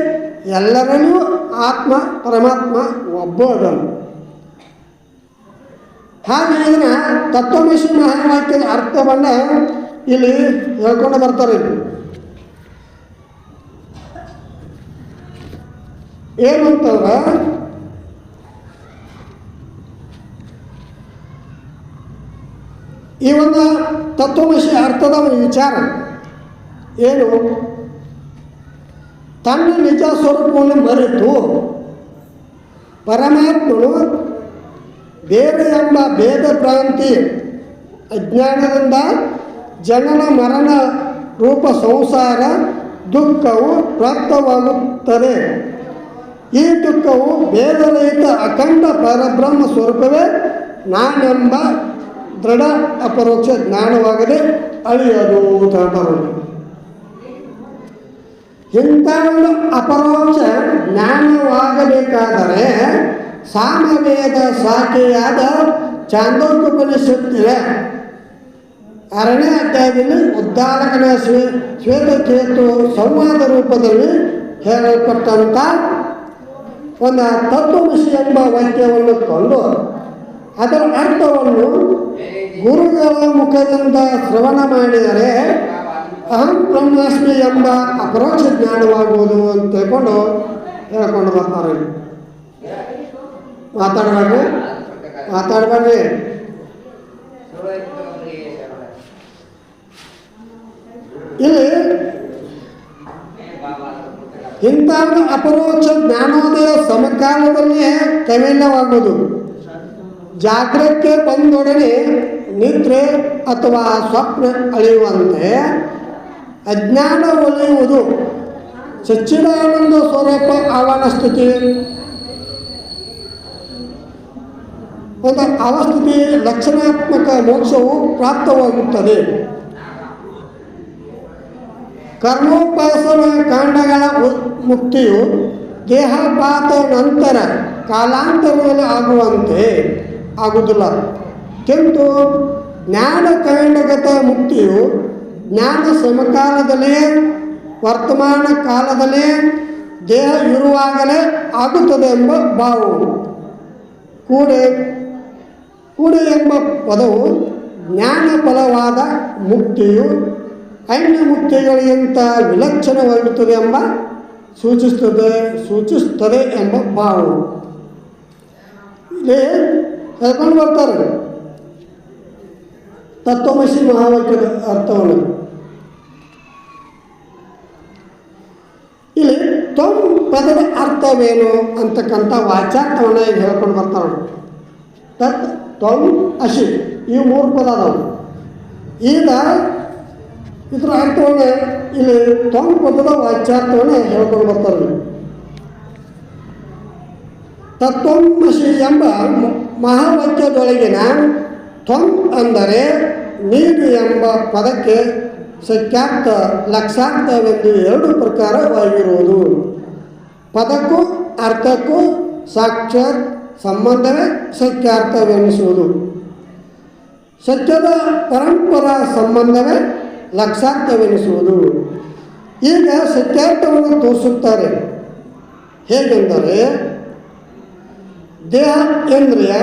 ಎಲ್ಲರಲ್ಲೂ ಆತ್ಮ ಪರಮಾತ್ಮ ಒಬ್ಬ ಅದನ್ನು. ಹಾಗೆ ಇದನ್ನು ತತ್ವಮಸಿ ಮಹಾವಾಕ್ಯದ ಅರ್ಥವನ್ನು ಇಲ್ಲಿ ಹೇಳ್ಕೊಂಡು ಬರ್ತಾರೆ. ಏನು ಅಂತಂದ್ರೆ ಈ ಒಂದು ತತ್ವಮಸಿ ಅರ್ಥದ ಒಂದು ವಿಚಾರ ಏನು, ತನ್ನ ನಿಜ ಸ್ವರೂಪವನ್ನು ಮರೆತು ಪರಮಾತ್ಮನು ಬೇರೆ ಎಂಬ ಭೇದ ಭ್ರಾಂತಿ ಅಜ್ಞಾನದಿಂದ ಜನನ ಮರಣ ರೂಪ ಸಂಸಾರ ದುಃಖವು ಪ್ರಾಪ್ತವಾಗುತ್ತದೆ. ಈ ದುಃಖವು ಭೇದರಹಿತ ಅಖಂಡ ಪರಬ್ರಹ್ಮ ಸ್ವರೂಪವೇ ನಾನೆಂಬ ದೃಢ ಅಪರೋಕ್ಷ ಜ್ಞಾನವಾಗದೆ ಅಳಿಯದು ಅಂತಾರೆ. ಇಂಥ ಒಂದು ಅಪರೋಕ್ಷ ಜ್ಞಾನವಾಗಬೇಕಾದರೆ ಸಾಮವೇದ ಶಾಖೆಯಾದ ಚಾಂದೋಗ್ಯೋಪನಿಷತ್ತಿನ 6ನೇ ಅಧ್ಯಾಯದಲ್ಲಿ ಉದ್ದಾಲಕನ ಶ್ವೇತಕೇತು ಸಂವಾದ ರೂಪದಲ್ಲಿ ಹೇಳಲ್ಪಟ್ಟಂಥ ಒಂದು ತತ್ವಮಸಿ ಎಂಬ ವಾಕ್ಯವನ್ನು ಕೊಂಡು ಅದರ ಅರ್ಥವನ್ನು ಗುರುಗಳ ಮುಖದಿಂದ ಶ್ರವಣ ಮಾಡಿದರೆ ಅಹಂ ಬ್ರಹ್ಮಾಸ್ಮಿ ಎಂಬ ಅಪರೋಕ್ಷ ಜ್ಞಾನವಾಗುವುದು ಅಂತ ತಿಳ್ಕೊಂಡು ಹೇಳ್ಕೊಂಡು ಬರ್ತಾರೆ. ಮಾತಾಡಬೇಡ್ರಿ. ಇಲ್ಲಿ ಇಂಥ ಅಪರೋಕ್ಷ ಜ್ಞಾನೋದಯ ಸಮಕಾಲದಲ್ಲೇ ಕೈವಲ್ಯವಾಗುವುದು. ಜಾಗ್ರತೆ ಬಂದೊಡನೆ ನಿದ್ರೆ ಅಥವಾ ಸ್ವಪ್ನ ಅಳೆಯುವಂತೆ ಅಜ್ಞಾನ ಒಲೆಯುವುದು. ಸಚ್ಚಿದಾನಂದ ಸ್ವರೂಪ ಆವರಣ ಸ್ಥಿತಿ, ಒಂದು ಅವಸ್ಥಿತಿ ಲಕ್ಷಣಾತ್ಮಕ ಮೋಕ್ಷವು ಪ್ರಾಪ್ತವಾಗುತ್ತದೆ. ಕರ್ಮೋಪಾಸನ ಕಾಂಡಗಳ ಮುಕ್ತಿಯು ದೇಹಪಾತ ನಂತರ ಕಾಲಾಂತರದಲ್ಲಿ ಆಗುವಂತೆ ಆಗುವುದಿಲ್ಲ. ಕಿಂತು ಜ್ಞಾನಕಾಂಡಗತ ಮುಕ್ತಿಯು ಜ್ಞಾನ ಸಮಕಾಲದಲ್ಲೇ ವರ್ತಮಾನ ಕಾಲದಲ್ಲೇ ದೇಹ ಇರುವಾಗಲೇ ಆಗುತ್ತದೆ ಎಂಬ ಭಾವವು. ಕೂಡೆ ಎಂಬ ಪದವು ಜ್ಞಾನ ಫಲವಾದ ಮುಕ್ತಿಯು ಅನ್ಯ ಮುಕ್ತಿಗಳಿಗಿಂತ ವಿಲಕ್ಷಣವಾಗಿರುತ್ತದೆ ಎಂಬ ಸೂಚಿಸುತ್ತದೆ ಎಂಬ ಭಾವವು. ಇಲ್ಲಿ ಹೇಳ್ಕೊಂಡು ಬರ್ತಾರೆ ತತ್ವಮಸಿ ಮಹಾವಾಕ್ಯದ ಅರ್ಥವನ್ನು. ಇಲ್ಲಿ ತ್ವಂ ಪದದ ಅರ್ಥವೇನು ಅಂತಕ್ಕಂಥ ವಾಚಾರ್ಥವನ್ನು ಈಗ ಹೇಳ್ಕೊಂಡು ಬರ್ತಾರೆ. ತತ್ ತ್ವಂ ಅಸಿ ಇವು 3 ಪದ ಅದಾವೆ. ಈಗ ಇದರ ಅರ್ಥವನ್ನು ಇಲ್ಲಿ ತ್ವಂ ಪದದ ವಾಚಾರ್ಥವನ್ನು ಹೇಳ್ಕೊಂಡು ಬರ್ತಾರೆ. ತತ್ವಮಸಿ ಎಂಬ ಮಹಾವಾಕ್ಯದೊಳಗಿನ ತ್ವಂ ಅಂದರೆ ನೀನು ಎಂಬ ಪದಕ್ಕೆ ಸಖ್ಯಾರ್ಥ ಲಕ್ಷಾರ್ಥವೆಂದು 2 ಪ್ರಕಾರವಾಗಿರುವುದು. ಪದಕ್ಕೂ ಅರ್ಥಕ್ಕೂ ಸಾಕ್ಷಾತ್ ಸಂಬಂಧವೇ ಸಖ್ಯಾರ್ಥವೆನಿಸುವುದು. ಸತ್ಯದ ಪರಂಪರಾ ಸಂಬಂಧವೇ ಲಕ್ಷಾರ್ಥವೆನಿಸುವುದು. ಈಗ ಸತ್ಯಾರ್ಥವನ್ನು ತೋರಿಸುತ್ತಾರೆ. ಹೇಗೆಂದರೆ ದೇಹ ಇಂದ್ರಿಯ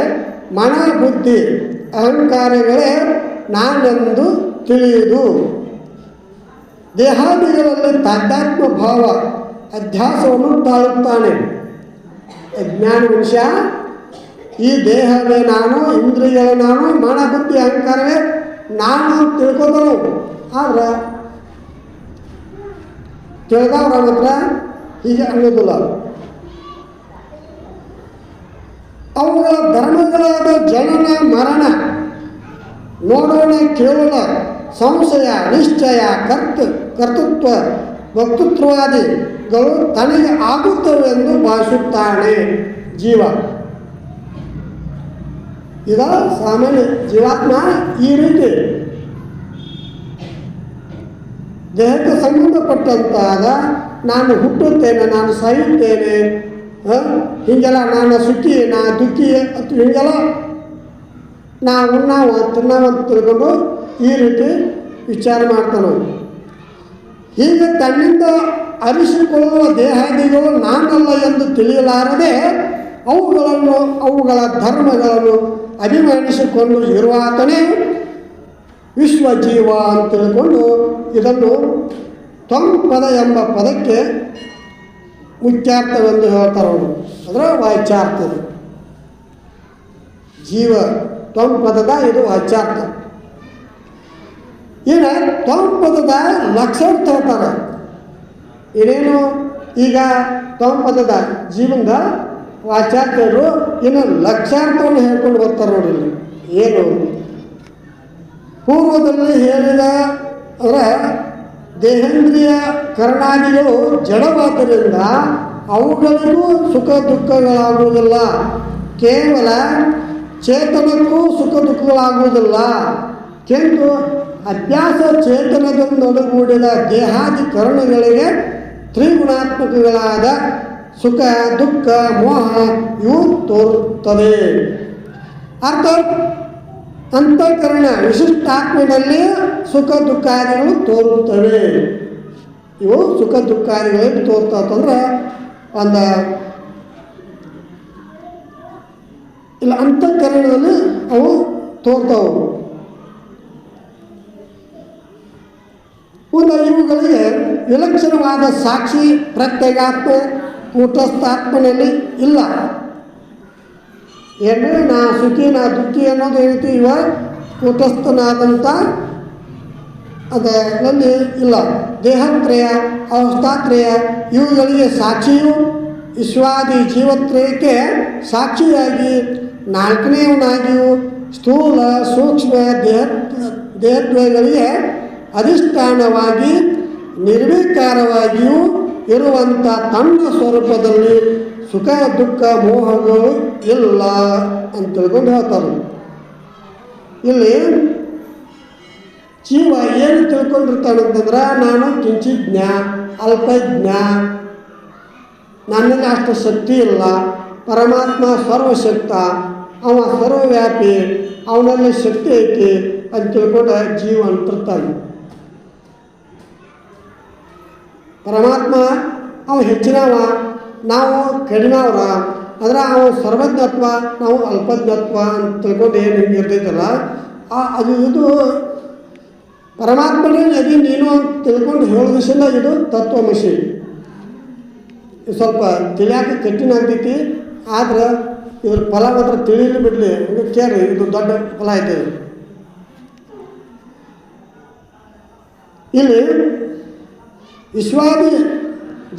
ಮನ ಬುದ್ಧಿ ಅಹಂಕಾರಗಳೇ ನಾನೆಂದು ತಿಳಿಯುವುದು. ದೇಹಾದಿಗಳಲ್ಲಿ ತಾದಾತ್ಮ ಭಾವ ಅಧ್ಯಾಸವನ್ನು ತಾಳುತ್ತಾನೆ. ಅಜ್ಞಾನ ಮನುಷ್ಯ ಈ ದೇಹವೇ ನಾನು, ಇಂದ್ರಿಯವೇ ನಾನು, ಮನ ಬುದ್ಧಿ ಅಹಂಕಾರವೇ ನಾನು ಅಂತ ತಿಳ್ಕೋತಾನು. ಆದ್ರೆ ತಿಳಿದವ್ರ ಹತ್ರ ಹೀಗೆ ಅನ್ನೋದಿಲ್ಲ. ಅವುಗಳ ಧರ್ಮಗಳಾದ ಜನನ ಮರಣ ನೋಡೋಣ ಕೇಳೋಣ ಸಂಶಯ ನಿಶ್ಚಯ ಕರ್ತೃತ್ವ ವಕ್ತೃತ್ವಾದಿಗಳು ತನಗೆ ಆಗುತ್ತವೆಂದು ಭಾವಿಸುತ್ತಾನೆ ಜೀವ. ಇದ ಸಾಮಾನ್ಯ ಜೀವಾತ್ಮ ಈ ರೀತಿ ದೇಹಕ್ಕೆ ಸಂಬಂಧಪಟ್ಟಂತಾಗ ನಾನು ಹುಟ್ಟುತ್ತೇನೆ, ನಾನು ಸಾಯುತ್ತೇನೆ, ಹೀಗೆಲ್ಲ ನಾನು ಸುಖಿ ನಾ ದುಃಖಿ ಅಂತ ಹೀಗೆಲ್ಲ ನಾವು ತಿನ್ನವಂತ ತಿಳ್ಕೊಂಡು ಈ ರೀತಿ ವಿಚಾರ ಮಾಡ್ತಾನೆ. ಹೀಗೆ ತನ್ನಿಂದ ಅರಿಸಿಕೊಳ್ಳುವ ದೇಹಾದಿಗಳು ನಾನಲ್ಲ ಎಂದು ತಿಳಿಯಲಾರದೆ ಅವುಗಳ ಧರ್ಮಗಳನ್ನು ಅಭಿಮಾನಿಸಿಕೊಂಡು ಇರುವಾತನೇ ವಿಶ್ವಜೀವ ಅಂತ ತಿಳ್ಕೊಂಡು ಇದನ್ನು ತ್ವಂ ಪದ ಎಂಬ ಪದಕ್ಕೆ ಮುಖ್ಯಾರ್ಥವೆಂದು ಹೇಳ್ತಾರೆ ಅವರು. ಅದರ ವಾಚ್ಯಾರ್ಥದ ಜೀವ ತ್ವಂ ಪದದ ಇದು ವಾಚ್ಯಾರ್ಥ. ಇನ್ನು ತ್ವಂಪದದ ಲಕ್ಷಾರ್ಥ ಹೇಳ್ತಾರೆ. ಏನೇನು ಈಗ ತ್ವಂಪದದ ಜೀವನದ ವಾಚಾರ್ಯರು ಇನ್ನು ಲಕ್ಷಾರ್ಥವನ್ನು ಹೇಳ್ಕೊಂಡು ಬರ್ತಾರೆ ನೋಡಿ. ಏನು ಪೂರ್ವದಲ್ಲಿ ಹೇಳಿದ ಅಂದರೆ ದೇಹೇಂದ್ರಿಯ ಕರ್ಣಾದಿಗಳು ಜಡವಾದ್ದರಿಂದ ಅವುಗಳಿಗೂ ಸುಖ ದುಃಖಗಳಾಗುವುದಿಲ್ಲ. ಕೇವಲ ಚೇತನಕ್ಕೂ ಸುಖ ದುಃಖಗಳಾಗುವುದಿಲ್ಲ. ಕೆಂದು ಅಭ್ಯಾಸ ಚೇತನದೊಂದೊಡಗೂಡಿದ ದೇಹಾದಿ ಕರ್ಣಗಳಿಗೆ ತ್ರಿಗುಣಾತ್ಮಕಗಳಾದ ಸುಖ ದುಃಖ ಮೋಹ ಇವು ತೋರುತ್ತದೆ. ಅರ್ಥಾತ್ ಅಂತಃಕರಣ ವಿಶಿಷ್ಟಾತ್ಮದಲ್ಲಿ ಸುಖ ದುಃಖಾದಿಗಳು ತೋರುತ್ತವೆ. ಇವು ಸುಖ ದುಃಖಾದಿಗಳಲ್ಲಿ ತೋರ್ತಂದ್ರೆ ಒಂದು ಇಲ್ಲ ಅಂತಃಕರಣದಲ್ಲಿ ಅವು ತೋರ್ತಾವು. ಇವುಗಳಿಗೆ ವಿಲಕ್ಷಣವಾದ ಸಾಕ್ಷಿ ಪ್ರತ್ಯೇಗಾತ್ಮ ಕೂಟಸ್ಥಾತ್ಮನಲ್ಲಿ ಇಲ್ಲ. ಏನು ನಾ ಸುಖಿ ನಾ ದುಃಖಿ ಅನ್ನೋದು ಏನೈತಿ ಇವ ಕೂಟಸ್ಥನಾದಂಥ ಅದರಲ್ಲಿ ಇಲ್ಲ. ದೇಹತ್ರಯ ಅವಸ್ಥಾತ್ರಯ ಇವುಗಳಿಗೆ ಸಾಕ್ಷಿಯು ವಿಶ್ವಾದಿ ಜೀವತ್ರಯಕ್ಕೆ ಸಾಕ್ಷಿಯಾಗಿ ನಾಲ್ಕನೆಯವನಾಗಿಯೂ ಸ್ಥೂಲ ಸೂಕ್ಷ್ಮ ದೇಹದ್ವಯಗಳಿಗೆ ಅಧಿಷ್ಠಾನವಾಗಿ ನಿರ್ವಿಕಾರವಾಗಿಯೂ ಇರುವಂಥ ತನ್ನ ಸ್ವರೂಪದಲ್ಲಿ ಸುಖ ದುಃಖ ಮೋಹಗಳು ಇಲ್ಲ ಅಂತ ತಿಳ್ಕೊಂಡು ಹೇಳ್ತಾರೆ. ಇಲ್ಲಿ ಜೀವ ಏನು ತಿಳ್ಕೊಂಡಿರ್ತಾನಂತಂದ್ರೆ ನಾನು ಕಿಂಚಿಜ್ಞ ಅಲ್ಪಜ್ಞ, ನನ್ನಲ್ಲಿ ಅಷ್ಟು ಶಕ್ತಿ ಇಲ್ಲ, ಪರಮಾತ್ಮ ಸರ್ವಶಕ್ತ, ಅವ ಸರ್ವವ್ಯಾಪಿ, ಅವನಲ್ಲಿ ಶಕ್ತಿ ಐತಿ ಅಂತ ತಿಳ್ಕೊಂಡು ಜೀವ ಅಂತಿರ್ತಾನೆ. ಪರಮಾತ್ಮ ಅವ ಹೆಚ್ಚಿನವ, ನಾವು ಕಡಿಮೆವ್ರ, ಅಂದ್ರೆ ಅವ ಸರ್ವಜ್ಞತ್ವ, ನಾವು ಅಲ್ಪಜ್ಞತ್ವ ಅಂತ ತಿಳ್ಕೊಂಡು ಏನು ಹಿಂಗೆ ಇರ್ತೈತಲ್ಲ ಅದು ಇದು ಪರಮಾತ್ಮನೇ ನದಿ ನೀನು ಅಂತ ತಿಳ್ಕೊಂಡು ಹೇಳೋದಿಲ್ಲ. ಇದು ತತ್ವಮಸಿ. ಸ್ವಲ್ಪ ತಿಳಿಯಾಕ ಕಠಿಣ ಆಗ್ತೈತಿ, ಆದ್ರೆ ಇದ್ರ ಫಲ ಮಾತ್ರ ತಿಳಿಲಿ ಬಿಡಲಿ ಹಂಗೆ ಕೇಳಿ, ಇದು ದೊಡ್ಡ ಫಲ ಐತೆ. ಇಲ್ಲಿ ವಿಶ್ವಾದಿ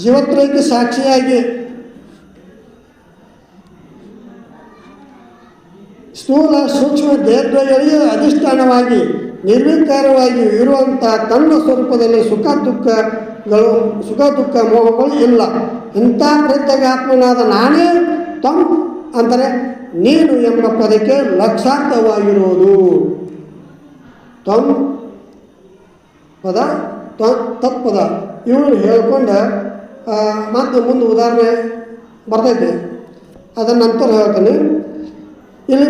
ಜೀವತ್ರಯಕ್ಕೆ ಸಾಕ್ಷಿಯಾಗಿ ಸ್ಥೂಲ ಸೂಕ್ಷ್ಮ ದೇಹದ್ವಯಗಳಿಗೆ ಅಧಿಷ್ಠಾನವಾಗಿ ನಿರ್ವಿಕಾರವಾಗಿ ಇರುವಂಥ ತನ್ನ ಸ್ವರೂಪದಲ್ಲಿ ಸುಖ ದುಃಖ ಮೋಹಗಳು ಇಲ್ಲ. ಇಂಥ ಪ್ರತ್ಯೇಗಾತ್ಮನಾದ ನಾನೇ ತಮ್ ಅಂದರೆ ನೀನು ಎಂಬ ಪದಕ್ಕೆ ಲಕ್ಷಾರ್ಥವಾಗಿರುವುದು. ತಮ್ ಪದ ತತ್ಪದ ಇವರು ಹೇಳ್ಕೊಂಡು ಮತ್ತು ಮುಂದೆ ಉದಾಹರಣೆ ಬರ್ತೈತೆ, ಅದರ ನಂತರ ಹೇಳ್ತೀನಿ. ಇಲ್ಲಿ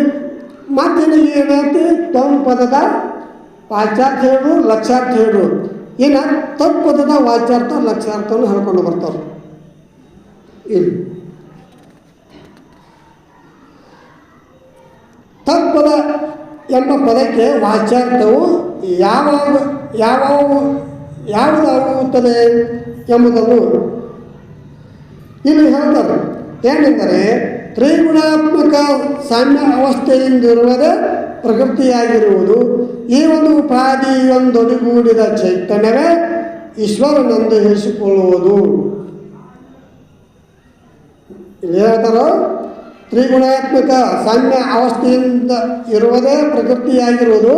ಮತ್ತೇನು ಏನೈತಿ, ತಮ್ ಪದದ ವಾಚಾರ್ಥ ಹೇಳು ಲಕ್ಷಾರ್ಥ ಹೇಳು. ಇನ್ನು ತತ್ಪದದ ವಾಚಾರ್ಥ ಲಕ್ಷಾರ್ಥವನ್ನು ಹೇಳ್ಕೊಂಡು ಬರ್ತಾರೆ. ಇಲ್ಲಿ ತತ್ಪದ ಎಂಬ ಪದಕ್ಕೆ ವಾಚಾರ್ಥವು ಯಾವುದಾಗುತ್ತದೆ ಎಂಬುದನ್ನು ಇಲ್ಲಿ ಹೇಳ್ತಾರೆ. ಏನೆಂದರೆ ತ್ರಿಗುಣಾತ್ಮಕ ಸಾಮ್ಯ ಅವಸ್ಥೆಯಿಂದಿರುವುದೇ ಪ್ರಕೃತಿಯಾಗಿರುವುದು. ಈ ಒಂದು ಉಪಾಧಿಯೊಂದೊಡಗೂಡಿದ ಚೈತನ್ಯವೇ ಈಶ್ವರನೆಂದು ಹೇಳಿಸಿಕೊಳ್ಳುವುದು. ಇಲ್ಲಿ ಹೇಳ್ತಾರೋ ತ್ರಿಗುಣಾತ್ಮಕ ಸಾಮ್ಯ ಅವಸ್ಥೆಯಿಂದ ಇರುವುದೇ ಪ್ರಕೃತಿಯಾಗಿರುವುದು.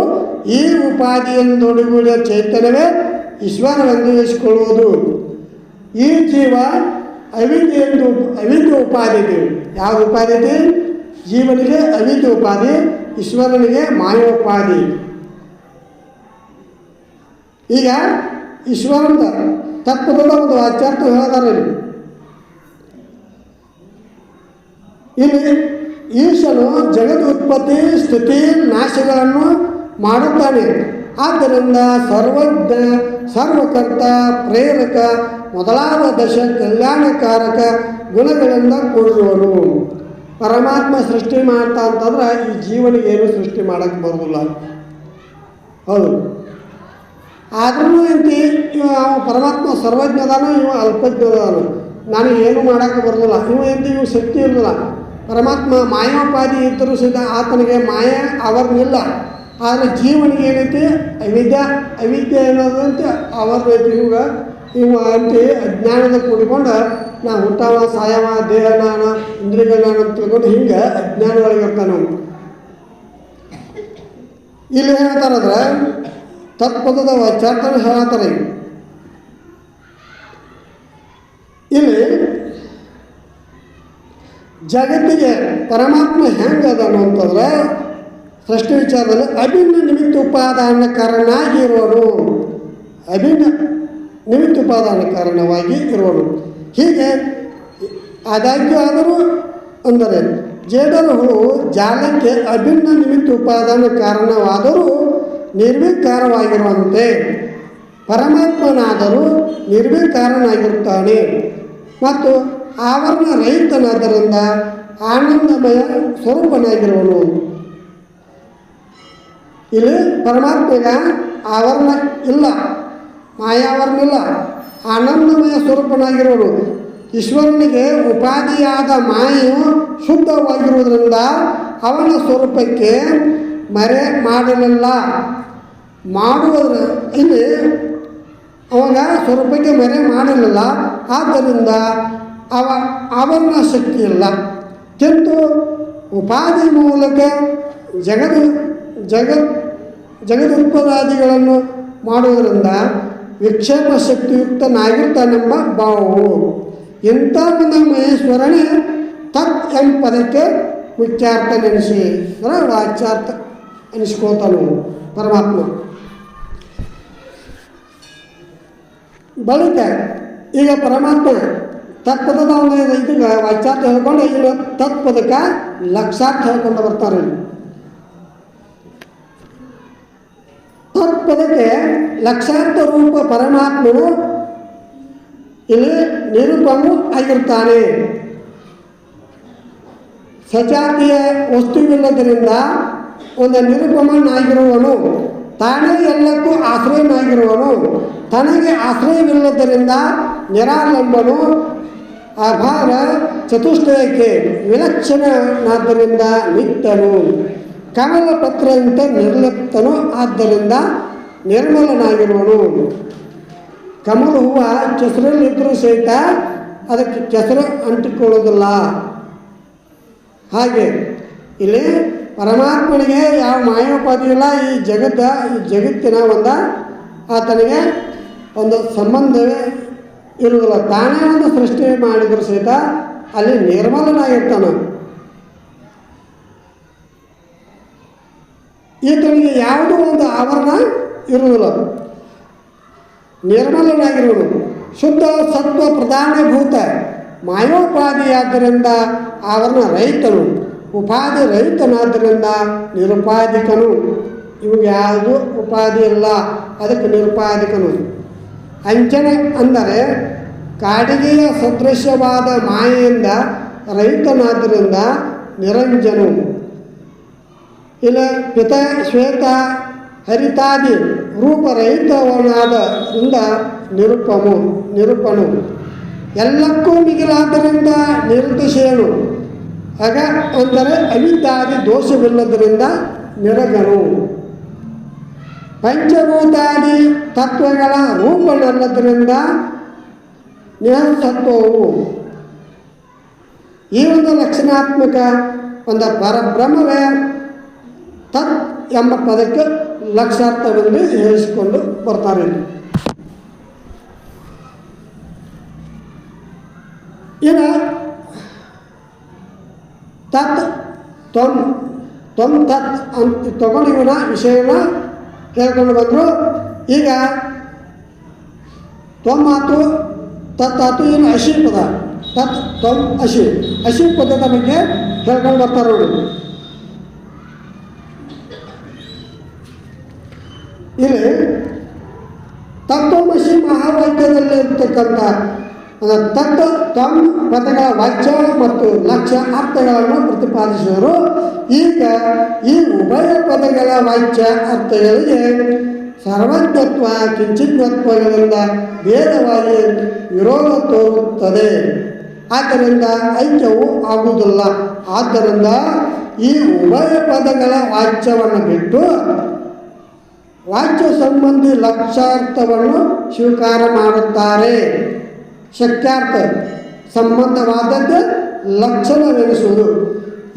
ಈ ಉಪಾಧಿಯೊಂದೊಡಗೂಡಿದ ಚೈತನ್ಯವೇ ಈಶ್ವರನೆಂದು ಹೇಳಿಸಿಕೊಳ್ಳುವುದು. ಈ ಜೀವ ಅವಿದ್ಯ ಉಪಾಧಿ ಇದೆ. ಯಾವ ಉಪಾಧಿ ಇದೆ? ಜೀವನಿಗೆ ಅವಿದ್ಯ ಉಪಾಧಿ, ಈಶ್ವರನಿಗೆ ಮಾಯೋಪಾಧಿ. ಈಗ ಈಶ್ವರನ ತತ್ವದ ಒಂದು ವಾಚ್ಯಾರ್ಥ ಹೇಳಿದಾರೆ. ಇಲ್ಲಿ ಈಶನು ಜಗತ್ ಉತ್ಪತ್ತಿ ಸ್ಥಿತಿ ನಾಶಗಳನ್ನು ಮಾಡುತ್ತಾನೆ. ಆದ್ದರಿಂದ ಸರ್ವಜ್ಞ ಸರ್ವಕರ್ತ ಪ್ರೇರಕ ಮೊದಲಾದ ದಶ ಕಲ್ಯಾಣಕಾರಕ ಗುಣಗಳಿಂದ ಕೂಡಿರುವನು. ಪರಮಾತ್ಮ ಸೃಷ್ಟಿ ಮಾಡ್ತಾ ಅಂತಂದ್ರೆ ಈ ಜೀವನಿಗೆ ಏನು ಸೃಷ್ಟಿ ಮಾಡೋಕ್ಕೆ ಬರೋದಿಲ್ಲ. ಹೌದು, ಆದ್ರೂ ಎಂತಿ ಇವ ಪರಮಾತ್ಮ ಸರ್ವಜ್ಞದಾನು, ಇವ ಅಲ್ಪಜ್ಞದಾನು, ನನಗೆ ಏನು ಮಾಡೋಕ್ಕೆ ಬರೋದಿಲ್ಲ. ಇವ ಎಂತ ಇವು ಶಕ್ತಿ ಇರೋದಿಲ್ಲ. ಪರಮಾತ್ಮ ಮಾಯೋಪಾಧಿ ಇದ್ದರೂ ಸಹಿತ ಆತನಿಗೆ ಮಾಯ ಅವರ್ನಿಲ್ಲ. ಆದರೆ ಜೀವನಿಗೆ ಏನೈತಿ ಅವಿದ್ಯೆ ಅನ್ನೋದಂತೆ ಅವರೈತಿ ಇವು ಅಂತೆ ಅಜ್ಞಾನದ ಕೂಡಿಕೊಂಡು ನಾವು ಹುಟ್ಟವ ಸಾಯವ ದೇಹನಾನ ಇಂದ್ರಿಯಗಳಾನ ಅಂತ ತಿಳ್ಕೊಂಡು ಹಿಂಗೆ ಅಜ್ಞಾನಗಳಿಗಿರ್ತಾನೆ ನಾವು. ಇಲ್ಲಿ ಹೇಳ್ತಾರಂದ್ರೆ ತತ್ಪದದ ವಾಚ್ಯಾರ್ಥನ ಹೇಳ್ತಾರೆ. ಇಲ್ಲಿ ಜಗತ್ತಿಗೆ ಪರಮಾತ್ಮ ಹೆಂಗೆ ಅದನ್ನು ಅಂತಂದ್ರೆ ಸೃಷ್ಟಿ ವಿಚಾರದಲ್ಲಿ ಅಭಿನ್ನ ನಿಮಿತ್ತ ಉಪಾದಾನ ಕಾರಣನಾಗಿ ಇರುವನು. ಅಭಿನ್ನ ನಿಮಿತ್ತ ಉಪಾದಾನ ಕಾರಣವಾಗಿ ಇರುವನು. ಹೀಗೆ ಆದಾಗ್ಯೂ ಆದರೂ ಅಂದರೆ ಜೇಡರು ಜಾಲಕ್ಕೆ ಅಭಿನ್ನ ನಿಮಿತ್ತ ಉಪಾದಾನ ಕಾರಣವಾದರೂ ನಿರ್ವಿಕಾರವಾಗಿರುವಂತೆ ಪರಮಾತ್ಮನಾದರೂ ನಿರ್ವಿಕಾರನಾಗಿರುತ್ತಾನೆ ಮತ್ತು ಆವರಣ ರಹಿತನಾದ್ದರಿಂದ ಆನಂದಮಯ ಸ್ವರೂಪನಾಗಿರುವನು. ಇಲ್ಲಿ ಪರಮಾತ್ಮಗೆ ಆವರಣ ಇಲ್ಲ, ಮಾಯಾವರಣ ಇಲ್ಲ, ಆನಂದಮಯ ಸ್ವರೂಪನಾಗಿರುವನು. ಈಶ್ವರನಿಗೆ ಉಪಾಧಿಯಾದ ಮಾಯೆಯು ಶುದ್ಧವಾಗಿರುವುದರಿಂದ ಅವನ ಸ್ವರೂಪಕ್ಕೆ ಮರೆ ಮಾಡಲಿಲ್ಲ. ಮಾಡುವುದರ ಇಲ್ಲಿ ಅವಾಗ ಸ್ವರೂಪಕ್ಕೆ ಮರೆ ಮಾಡಲಿಲ್ಲ. ಆದ್ದರಿಂದ ಆವರಣ ಶಕ್ತಿ ಇಲ್ಲ. ಕಿಂತು ಉಪಾಧಿ ಮೂಲಕ ಜಗದುತ್ಪದಾದಿಗಳನ್ನು ಮಾಡುವುದರಿಂದ ವಿಕ್ಷೇಪ ಶಕ್ತಿಯುಕ್ತನಾಗಿರ್ತಾನೆಂಬ ಭಾವವು. ಇಂಥ ಒಂದು ಮಹೇಶ್ವರನೇ ತತ್ ಎಂಬ ಪದಕ್ಕೆ ಮುಖ್ಯಾರ್ಥ ನೆನೆಸಿ ಅಂದರೆ ವಾಚ್ಯಾರ್ಥ ಅನಿಸ್ಕೋತಾನು ಪರಮಾತ್ಮ. ಬಳಿಕ ಈಗ ಪರಮಾತ್ಮ ತತ್ಪದದ ಒಂದು ಇದಕ್ಕೆ ವಾಚ್ಯಾರ್ಥ ಹೇಳ್ಕೊಂಡು ಈಗ ತತ್ಪದಕ್ಕೆ ಲಕ್ಷಾರ್ಥ ಹೇಳ್ಕೊಂಡು ಬರ್ತಾರೆ. ತತ್ಪದಕ್ಕೆ ಲಕ್ಷಾರ್ಥ ರೂಪ ಪರಮಾತ್ಮನು ಇಲ್ಲಿ ನಿರೂಪಣು ಆಗಿರ್ತಾನೆ. ಸಜಾತಿಯ ವಸ್ತುವಿಲ್ಲದರಿಂದ ಒಂದು ನಿರೂಪಮನಾಗಿರುವನು. ತಾನೇ ಎಲ್ಲಕ್ಕೂ ಆಶ್ರಯನಾಗಿರುವನು. ತನಗೆ ಆಶ್ರಯವಿಲ್ಲದರಿಂದ ನಿರಾಲಂಬನು. ಅಭಾವ ಚತುಷ್ಟಯಕ್ಕೆ ವಿಲಕ್ಷಣನಾದ್ದರಿಂದ ನಿತ್ಯನು. ಕಮಲ ಪತ್ರಂತ ನಿರ್ಲಿಪ್ತನು, ಆದ್ದರಿಂದ ನಿರ್ಮಲನಾಗಿರುವನು. ಕಮಲ ಹೂವು ಕೆಸರಲ್ಲಿದ್ದರೂ ಸಹಿತ ಅದಕ್ಕೆ ಕೆಸರು ಅಂಟಿಕೊಳ್ಳೋದಿಲ್ಲ. ಹಾಗೆ ಇಲ್ಲಿ ಪರಮಾತ್ಮನಿಗೆ ಯಾವ ಮಾಯೋಪಾಧಿ ಇಲ್ಲ. ಈ ಜಗತ್ತಿನ ಆತನಿಗೆ ಒಂದು ಸಂಬಂಧವೇ ಇರುವುದಿಲ್ಲ. ತಾನೇ ಒಂದು ಸೃಷ್ಟಿ ಮಾಡಿದರೂ ಸಹಿತ ಅಲ್ಲಿ ನಿರ್ಮಲನಾಗಿರ್ತಾನೆ. ಈತನಿಗೆ ಯಾವುದೋ ಒಂದು ಆವರಣ ಇರುವುದಿಲ್ಲ, ನಿರ್ಮಲನಾಗಿರುವುದು. ಶುದ್ಧ ಸತ್ವ ಪ್ರಧಾನಭೂತ ಮಾಯೋಪಾಧಿಯಾದ್ದರಿಂದ ಆವರಣ ರಹಿತನು. ಉಪಾಧಿ ರಹಿತನಾದ್ದರಿಂದ ನಿರುಪಾಧಿಕನು. ಇವಾಗ ಯಾವುದು ಉಪಾಧಿ ಇಲ್ಲ, ಅದಕ್ಕೆ ನಿರುಪಾಧಿಕನು. ಅಂಜನೆ ಅಂದರೆ ಕಾಡಿಗೆಯ ಸದೃಶ್ಯವಾದ ಮಾಯೆಯಿಂದ ರಹಿತನಾದ್ದರಿಂದ ನಿರಂಜನು. ಇಲ್ಲ ಪಿತ ಶ್ವೇತ ಹರಿತಾದಿ ರೂಪರಹಿತವನಾದರಿಂದ ನಿರೂಪಣು. ಎಲ್ಲಕ್ಕೂ ಮಿಗಿಲಾದ್ದರಿಂದ ನಿರ್ದಿಶೇನು. ಆಗ ಅಂದರೆ ಅವಿದ್ಯಾದಿ ದೋಷವಿಲ್ಲದರಿಂದ ನಿರಗನು. ಪಂಚಭೂತಾದಿ ತತ್ವಗಳ ರೂಪನಲ್ಲದರಿಂದ ನಿರಸತ್ವವು. ಈ ಒಂದು ಲಕ್ಷಣಾತ್ಮಕ ಒಂದು ಪರಬ್ರಹ್ಮವೇ ತತ್ ಎಂಬ ಪದಕ್ಕೆ ಲಕ್ಷಾರ್ಥವೆಂದು ಹೇಳಿಸಿಕೊಂಡು ಬರ್ತಾರೆ. ಈಗ ತತ್ ತ್ವಂ ತತ್ ಅಂತ ತಗೊಂಡು ಇವನ ವಿಷಯನ ಹೇಳ್ಕೊಂಡು ಬಂದರು. ಈಗ ತ್ವಂ ಆತು ತತ್ ಆತು, ಏನು ಅಶಿ ಪದ. ತತ್ ತ್ವಂ ಅಶಿ ಪದದ ಬಗ್ಗೆ ಹೇಳ್ಕೊಂಡು ಬರ್ತಾರೆ ನೋಡಿ. ಇಲ್ಲಿ ತತ್ವಮಸಿ ಮಹಾವಾಕ್ಯದಲ್ಲಿ ಇರ್ತಕ್ಕಂಥ ತತ್ವ ತ್ವಂ ಪದಗಳ ವಾಚ್ಯ ಮತ್ತು ಲಕ್ಷ್ಯ ಅರ್ಥಗಳನ್ನು ಪ್ರತಿಪಾದಿಸಿದರು. ಈಗ ಈ ಉಭಯ ಪದಗಳ ವಾಚ್ಯ ಅರ್ಥಗಳಿಗೆ ಸರ್ವಜ್ಞತ್ವ ಕಿಂಚಿತ್ವತ್ವಗಳಿಂದ ಭೇದವಾಗಿ ವಿರೋಧ ತೋರುತ್ತದೆ. ಆದ್ದರಿಂದ ಐಕ್ಯವು ಆಗುವುದಿಲ್ಲ. ಆದ್ದರಿಂದ ಈ ಉಭಯ ಪದಗಳ ವಾಚ್ಯವನ್ನು ಬಿಟ್ಟು ವಾಚ್ಯ ಸಂಬಂಧಿ ಲಕ್ಷ್ಯಾರ್ಥವನ್ನು ಸ್ವೀಕಾರ ಮಾಡುತ್ತಾರೆ. ಶಕ್ಯಾರ್ಥ ಸಂಬಂಧವಾದದ್ದು ಲಕ್ಷಣವೆನಿಸುವುದು.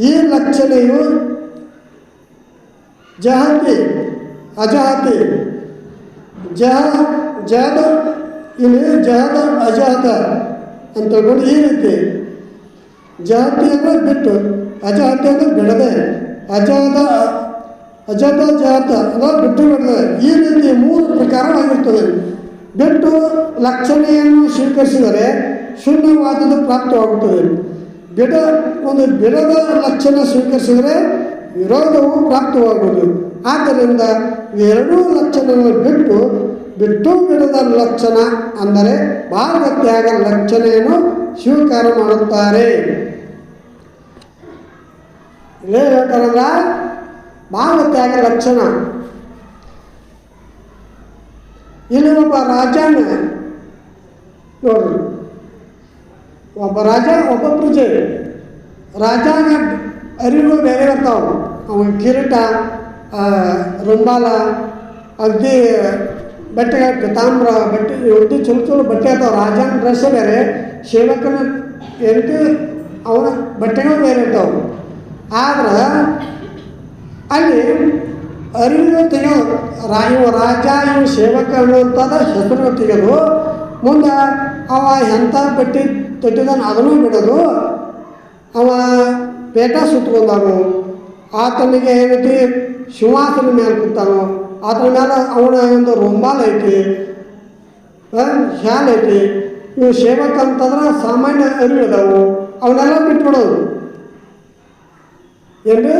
ಈ ಲಕ್ಷಣೆಯು ಜಹತಿ ಅಜಹತಿ ಜಹದ ಇಲ್ಲಿ ಜಹದ ಅಜಹತ ಅಂತ ಹೇಳ್ಕೊಂಡು ಈ ರೀತಿ ಜಹತಿ ಅಂದರೆ ಬಿಟ್ಟು, ಅಜಹತಿ ಅಂದರೆ ಬಿಡದೆ, ಅಜಹದ ಜಹತ ಅಂದರೆ ಬಿಟ್ಟು ಬಿಡದೆ, ಈ ರೀತಿ 3 ಪ್ರಕಾರವಾಗಿರ್ತದೆ. ಬಿಟ್ಟು ಲಕ್ಷಣೆಯನ್ನು ಸ್ವೀಕರಿಸಿದರೆ ಶೂನ್ಯವಾದದ್ದು ಪ್ರಾಪ್ತವಾಗುತ್ತದೆ. ಬಿಡದ ಲಕ್ಷಣ ಸ್ವೀಕರಿಸಿದರೆ ವಿರೋಧವು ಪ್ರಾಪ್ತವಾಗುವುದು. ಆದ್ದರಿಂದ ಎರಡೂ ಲಕ್ಷಣಗಳನ್ನು ಬಿಟ್ಟು ಬಿಡದ ಲಕ್ಷಣ ಅಂದರೆ ಭಾಗತ್ಯಾಗ ಲಕ್ಷಣೆಯನ್ನು ಸ್ವೀಕಾರ ಮಾಡುತ್ತಾರೆ. ಇಲ್ಲೇ ಹೇಳ್ತಾರಲ್ಲ, ಭಾಗತ್ಯಾಗ ಲಕ್ಷಣ. ಇಲ್ಲಿ ಒಬ್ಬ ರಾಜನ ನೋಡ್ರಿ, ಒಬ್ಬ ರಾಜ ಒಬ್ಬ ಪ್ರಜೆ. ರಾಜನ ಅರಿವು ಬೇರೆ ಇರ್ತಾವೆ. ಅವನ ಕಿರೀಟ, ರುಂಬಾಲ, ಅಗ್ದಿ ಬಟ್ಟೆ, ಪಿತಾಂಬ್ರ ಬಟ್ಟೆ, ಇವ್ರದ್ದು ಚಲೋ ಬಟ್ಟೆ ಇರ್ತಾವೆ. ರಾಜನ ಡ್ರೆಸ್ ಬೇರೆ, ಸೇವಕನ ಎಂಟು ಅವನ ಬಟ್ಟೆಗಳು ಬೇರೆ ಇರ್ತಾವೆ. ಆದ್ರೆ ಅಲ್ಲಿ ಅರಿವು ತೆಗೆಯೋದು, ಇವ ರಾಜ ಇವು ಸೇವಕ ಅನ್ನುವಂಥದ್ದು ಹೆಸರು ತೆಗೆದು ಮುಂದೆ ಅವ ಎಂಥ ಬಟ್ಟೆ ತೊಟ್ಟಿದಾನ ಅದನ್ನು ಬಿಡೋದು. ಅವ ಪೇಟ ಸುತ್ತಕೊಂಡಾನು, ಆತನಿಗೆ ಏನೈತಿ ಸಿಂಹಾಸನ ಮೇಲೆ ಕೂತಾನು, ಆತನ ಮೇಲೆ ಅವನ ಒಂದು ರುಂಬಾಲ್ ಐತಿ, ಶಾಲ್ ಐತಿ. ಇವು ಸೇವಕ ಅಂತಂದ್ರೆ ಸಾಮಾನ್ಯ ಅರಿವು ಇದಾವು, ಅವನ್ನೆಲ್ಲ ಬಿಟ್ಬಿಡೋದು. ಏನು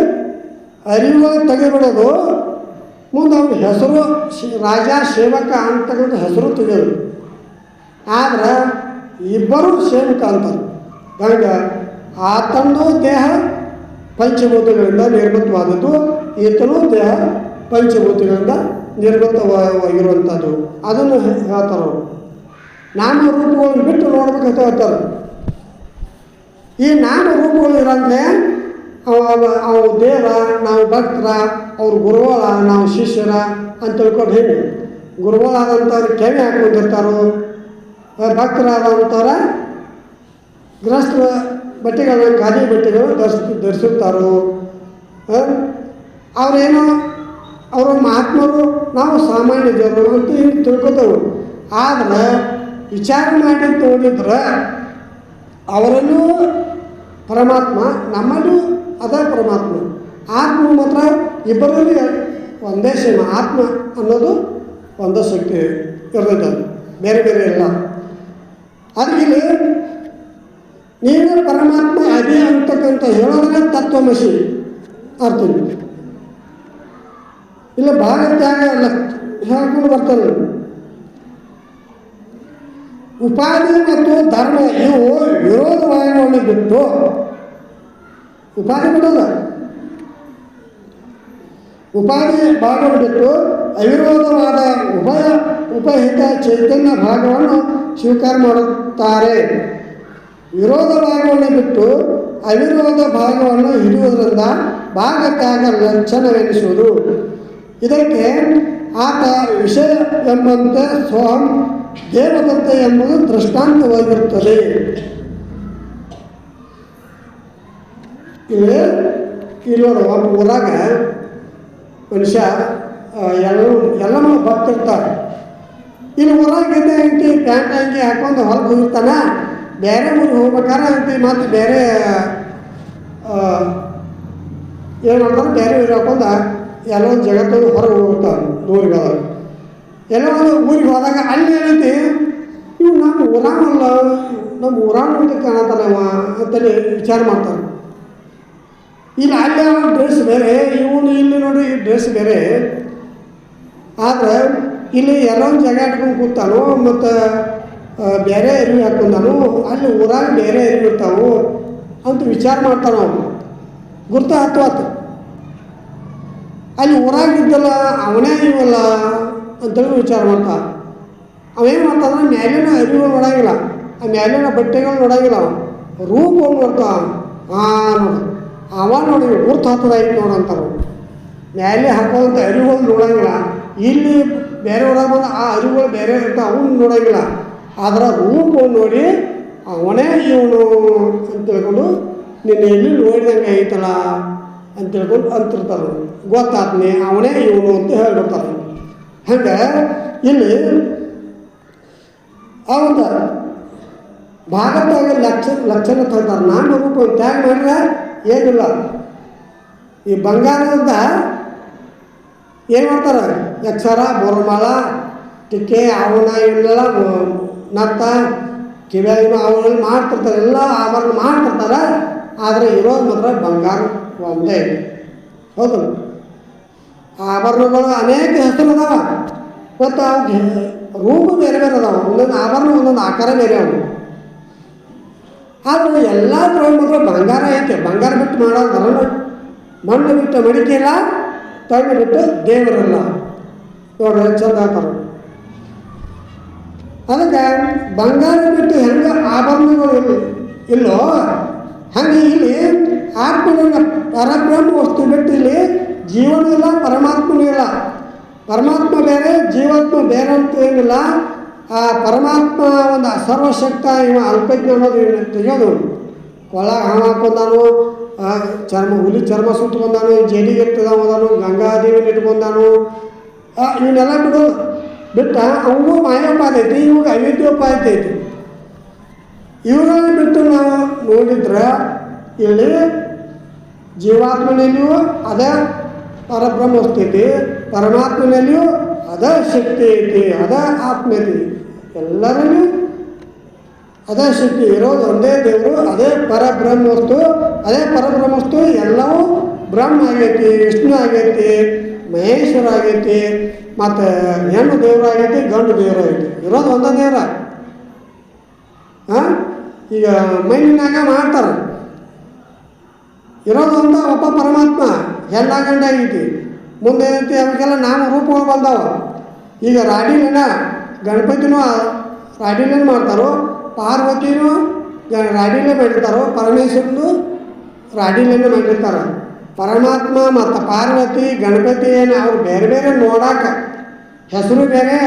ಅರಿವು ತೆಗೆದುಬಿಡೋದು. ಮುಂದೆ ಅವನ ಹೆಸರು ರಾಜ ಸೇವಕ ಅಂತಕ್ಕಂಥ ಹೆಸರು ತೆಗೆಯೋದು. ಆದ್ರೆ ಇಬ್ಬರು ಸೇವಕ ಅಂತಾರೆ. ಹಂಗೆ ಆತನೂ ದೇಹ ಪಂಚಭೂತಗಳಿಂದ ನಿರ್ಮಿತವಾದದ್ದು, ಈತನೂ ದೇಹ ಪಂಚಭೂತಗಳಿಂದ ನಿರ್ಮಿತವಾಗಿರುವಂಥದ್ದು. ಅದನ್ನು ಹೇಳ್ತಾರೆ. ನಾಮ ರೂಪಗಳನ್ನು ಬಿಟ್ಟು ನೋಡ್ಬೇಕಂತ ಹೇಳ್ತಾರೆ. ಈ ನಾಮ ರೂಪಗಳು ಇರೋಂತೆ ಅವು ದೇವ, ನಾವು ಭಕ್ತರ, ಅವ್ರು ಗುರುಗಳ, ನಾವು ಶಿಷ್ಯರ ಅಂತ ತಿಳ್ಕೊಂಡು ಹೇಳಿ ಗುರುಗಳಾದಂಥವ್ರು ಕೆವಿ ಹಾಕೊಂಡಿರ್ತಾರೋ, ಭಕ್ತರಾದಂಥವ್ರ ಗೃಹಸ್ಥ ಬಟ್ಟೆಗಳು, ಖಾದಿ ಬಟ್ಟೆಗಳು ಧರಿಸುತ್ತಾರೋ. ಅವರೇನೋ ಅವರು ಮಹಾತ್ಮರು, ನಾವು ಸಾಮಾನ್ಯ ಜನರು ಅಂತ ಹಿಂಗೆ ತಿಳ್ಕೊತೇವೆ. ಆದರೆ ವಿಚಾರ ಮಾಡಿ ತೋಡಿದ್ರೆ ಅವರಲ್ಲೂ ಪರಮಾತ್ಮ, ನಮ್ಮಲ್ಲೂ ಅದೇ ಪರಮಾತ್ಮ. ಆತ್ಮ ಮಾತ್ರ ಇಬ್ಬರಲ್ಲಿ ಒಂದೇ ಸೇಮ. ಆತ್ಮ ಅನ್ನೋದು ಒಂದೇ ಶಕ್ತಿ ಇರ್ತೈತೆ, ಬೇರೆ ಬೇರೆ ಇಲ್ಲ. ಅದಕ್ಕೆ ನೀನು ಪರಮಾತ್ಮ ಅದೇ ಅಂತಕ್ಕಂಥ ಹೇಳೋದ್ರೆ ತತ್ವಮಸಿ ಅರ್ಥ. ಇಲ್ಲ ಭಾಗತ್ಯಾಗ ಹೇಳ್ಕೊಂಡು ಬರ್ತಾರೆ. ಉಪಾಧಿ ಮತ್ತು ಧರ್ಮ ಇವು ವಿರೋಧವಾಗುವನ್ನು ಬಿಟ್ಟು, ಉಪಾಧಿ ಬಿಡೋದ, ಉಪಾಧಿ ಭಾಗವನ್ನು ಬಿಟ್ಟು ಅವಿರೋಧವಾದ ಉಪಹಿತ ಚೈತನ್ಯ ಭಾಗವನ್ನು ಸ್ವೀಕಾರ ಮಾಡುತ್ತಾರೆ. ವಿರೋಧ ಭಾಗವನ್ನು ಬಿಟ್ಟು ಅವಿರೋಧ ಭಾಗವನ್ನು ಹಿಡಿಯುವುದರಿಂದ ಭಾಗತ್ಯಾಗ ಲಕ್ಷಣವೆನಿಸುವುದು. ಇದಕ್ಕೆ ಆತ ವಿಷಯ ಎಂಬಂತೆ ಸ್ವಯಂ ದೇವದತ್ತೆ ಎಂಬುದು ದೃಷ್ಟಾಂತವಾಗಿರುತ್ತದೆ. ಇಲ್ಲಿ ಒಬ್ಬ ಊರಾಗ ಮನುಷ್ಯ ಎಲ್ಲನೂ ಭಕ್ತಿರ್ತಾರೆ. ಇಲ್ಲಿ ಊರಾಗಿದ್ದ ಅಂತಿ ಪ್ಯಾಂಟ್ ಅಂಗಿ ಹಾಕೊಂಡು ಹೊರಗೆ ಹೋಗಿರ್ತಾನೆ. ಬೇರೆ ಊರಿಗೆ ಹೋಗ್ಬೇಕಾದ್ರೆ ಅಂತಿ ಮತ್ತು ಬೇರೆ ಏನು ಮಾಡ್ತಾರೆ, ಬೇರೆ ಊರಿಗೆ ಹಾಕೊಂಡು ಎಲ್ಲೋ ಜಗತ್ತು ಹೊರಗೆ ಹೋಗ್ತಾರೆ ಊರಿಗೆ ಹೋದಾಗ. ಎಲ್ಲೋ ಒಂದು ಊರಿಗೆ ಹೋದಾಗ ಅಲ್ಲಿ ಏನೈತಿ, ಇವು ನಮ್ಮ ಊರಾನಲ್ಲ, ನಮ್ಮ ಊರಾನ ಅಂತ ಕಾಣತ್ತಾನವ ಅಂತೇಳಿ ವಿಚಾರ ಮಾಡ್ತಾರೆ. ಇಲ್ಲಿ ಅಲ್ಲಿ ಡ್ರೆಸ್ ಬೇರೆ, ಇವನು ಇಲ್ಲಿ ನೋಡಿ ಈ ಡ್ರೆಸ್ ಬೇರೆ. ಆದರೆ ಇಲ್ಲಿ ಎಲ್ಲೋ ಒಂದು ಜಾಗ ಇಟ್ಕೊಂಡು ಕೂತಾನು, ಮತ್ತು ಬೇರೆ ಅರಿವಿ ಹಾಕೊಂಡಾನು, ಅಲ್ಲಿ ಊರಾಗ ಬೇರೆ ಅರಿವಿ ಇರ್ತಾವು ಅಂತ ವಿಚಾರ ಮಾಡ್ತಾನೆ. ಅವನು ಗುರ್ತ ಹತ್ತುವತ್ತು ಅಲ್ಲಿ ಊರಾಗಿದ್ದಲ್ಲ ಅವನೇ ಇವಲ್ಲ ಅಂತೇಳಿ ವಿಚಾರ ಮಾಡ್ತಾ. ಅವೇನು ಮಾಡ್ತಾನೆ, ಮ್ಯಾಲಿನ ಅರಿವು ನೋಡಂಗಿಲ್ಲ, ಆ ಮ್ಯಾಲಿನ ಬಟ್ಟೆಗಳು ನೋಡಂಗಿಲ್ಲ, ರೂಪವನ್ನು ನೋಡ್ತಾ. ನೋಡಿ ಅವ ನೋಡಿ ಗುರ್ತು ಹತ್ತದೈತಿ ನೋಡಂತಾರೆ. ಮ್ಯಾಲೆ ಹಾಕೋಂಥ ಅರಿವುಗಳು ನೋಡೋಂಗಿಲ್ಲ. ಇಲ್ಲಿ ಬೇರೆ ಊರಾಗ ಬಂದು ಆ ಅರಿವುಗಳು ಬೇರೆ ಇರ್ತಾವೆ, ಅವನು ನೋಡೋಂಗಿಲ್ಲ. ಅದರ ರೂಪವನ್ನು ನೋಡಿ ಅವನೇ ಇವನು ಅಂತ ತಿಳ್ಕೊಂಡು ನಿನ್ನ ಎಲ್ಲಿ ನೋಡಿದಂಗೆ ಐತಲ್ಲ ಅಂತ ತಿಳ್ಕೊಂಡು ಅಂತಿರ್ತಾರೆ. ಗೊತ್ತಾತ್ನಿ ಅವನೇ ಇವನು ಅಂತ ಹೇಳ್ಬಿಡ್ತಾರೆ. ಹಂಗೆ ಇಲ್ಲಿ ಅವಂದ ಭಾಗದಾಗ ಲಕ್ಷಣ ತರ್ತಾರೆ. ನಾನು ರೂಪ ತ್ಯಾಗ ಮಾಡಿದ್ರೆ ಏನಿಲ್ಲ. ಈ ಬಂಗಾರದಿಂದ ಏನು ಮಾಡ್ತಾರೆ, ಯಕ್ಷರ ಬೋರ್ಮಾಳ ಟಿಕ್ಕೆ ಅವನ ಇವನ್ನೆಲ್ಲ ನತ್ತ ಕಿವಿಯಾಗಿನ ಅವನ್ನೆಲ್ಲ ಮಾಡ್ತಿರ್ತಾರೆ, ಎಲ್ಲ ಆಭರಣ ಮಾಡ್ತಿರ್ತಾರೆ. ಆದರೆ ಇರೋದು ಮಾತ್ರ ಬಂಗಾರ ಒಂದೇ. ಹೌದು, ಆಭರಣಗಳು ಅನೇಕ ಹೆಸರು ಅದಾವ ಮತ್ತು ಅವ್ಗೆ ರೂಪ ಬೇರೆ ಬೇರೆ ಅದಾವ. ಒಂದೊಂದು ಆಭರಣ ಒಂದೊಂದು ಆಕಾರ ಬೇರೆ ಅವು. ಆದರೆ ಎಲ್ಲದ್ರೊಳಗೆ ಮಾತ್ರ ಬಂಗಾರ ಐತೆ. ಬಂಗಾರ ಬಿಟ್ಟು ಮಾಡೋದು ಮಣ್ಣು ಬಿಟ್ಟು ಮಡಿಕೆ ಇಲ್ಲ, ತಣ್ಣು ಬಿಟ್ಟು ದೇವರಲ್ಲ. ನೋಡ್ರಿ ಚಂದ ಆಗ್ತಾರೆ. ಅದಕ್ಕೆ ಬಂಗಾರ ಬಿಟ್ಟು ಹೆಂಗೆ ಆಭರಣಗಳು ಇಲ್ಲೋ ಹಾಗೆ ಇಲ್ಲಿ ಆತ್ಮನ ಪರಬ್ರಹ್ಮ ವಸ್ತು ಬಿಟ್ಟು ಇಲ್ಲಿ ಜೀವನೂ ಇಲ್ಲ, ಪರಮಾತ್ಮನೂ ಇಲ್ಲ. ಪರಮಾತ್ಮ ಬೇರೆ, ಜೀವಾತ್ಮ ಬೇರೆ ಅಂತ ಏನಿಲ್ಲ. ಆ ಪರಮಾತ್ಮ ಒಂದು ಸರ್ವಶಕ್ತ, ಇವ ಅಲ್ಪಜ್ಞ ಅನ್ನೋದು ತೆಗೆಯೋದು. ಕೊಳಗ ಹಾವು ಹಾಕೊಂಡಾನು, ಹುಲಿ ಚರ್ಮ ಸುಟ್ಕೊಂಡಾನು, ಜೇಡಿಗೆ ಇಟ್ಟದಾನು, ಗಂಗಾದೇವಿನ ಇಟ್ಕೊಂಡಾನು. ಇವನ್ನೆಲ್ಲ ಬಿಟ್ಟ ಅವನಿಗೂ ಮಾಯೋಪಾಯ ಐತಿ, ಇವಾಗ ಅವಿದ್ಯೋಪಾಯ ಐತಿ. ಇವುಗಳನ್ನ ಬಿಟ್ಟು ನಾವು ನೋಡಿದ್ರೆ ಇಲ್ಲಿ ಜೀವಾತ್ಮನಲ್ಲಿಯೂ ಅದೇ ಪರಬ್ರಹ್ಮ ವಸ್ತು ಐತಿ, ಪರಮಾತ್ಮನಲ್ಲಿಯೂ ಅದೇ ಶಕ್ತಿ ಐತಿ, ಅದೇ ಆತ್ಮ ಐತಿ. ಎಲ್ಲರಲ್ಲೂ ಅದೇ ಶಕ್ತಿ ಇರೋದು ಒಂದೇ ದೇವರು, ಅದೇ ಪರಬ್ರಹ್ಮ ವಸ್ತು. ಅದೇ ಪರಬ್ರಹ್ಮ ವಸ್ತು ಎಲ್ಲವೂ ಬ್ರಹ್ಮ ಆಗೈತಿ, ವಿಷ್ಣು ಆಗೈತಿ, ಮಹೇಶ್ವರ ಆಗೈತಿ, ಮತ್ತು ಹೆಣ್ಣು ದೇವರು ಆಗೈತಿ, ಗಂಡು ದೇವರು ಆಗೈತಿ. ಇರೋದು ಒಂದೇ ದೇವರ. ಈಗ ಮಣ್ಣಿನಾಗ ಮಾಡ್ತಾರೆ, ಇರೋದು ಒಂದ ಒಬ್ಬ ಪರಮಾತ್ಮ. ಎಲ್ಲ ಗಂಡ ಆಗೈತಿ. ಮುಂದೆ ಏನೈತಿ ಅವಕ್ಕೆಲ್ಲ ನಾಮ ರೂಪಗಳು ಬಂದಾವ. ಈಗ ರಾಡಿಲೇನ ಗಣಪತಿನೂ ರಾಡಿಲೇನು ಮಾಡ್ತಾರೋ, ಪಾರ್ವತಿನೂ ರಾಡಿಲೇ ಮಾಡಿರ್ತಾರೋ, ಪರಮೇಶ್ವರನು ರಾಡಿಲೇನೆ ಮಾಡಿರ್ತಾರೆ. ಪರಮಾತ್ಮ ಮತ್ತು ಪಾರ್ವತಿ ಗಣಪತಿ ಏನು ಅವ್ರು ಬೇರೆ ಬೇರೆ ನೋಡಕ್ಕೆ ಹೆಸರು ಬೇರೆ,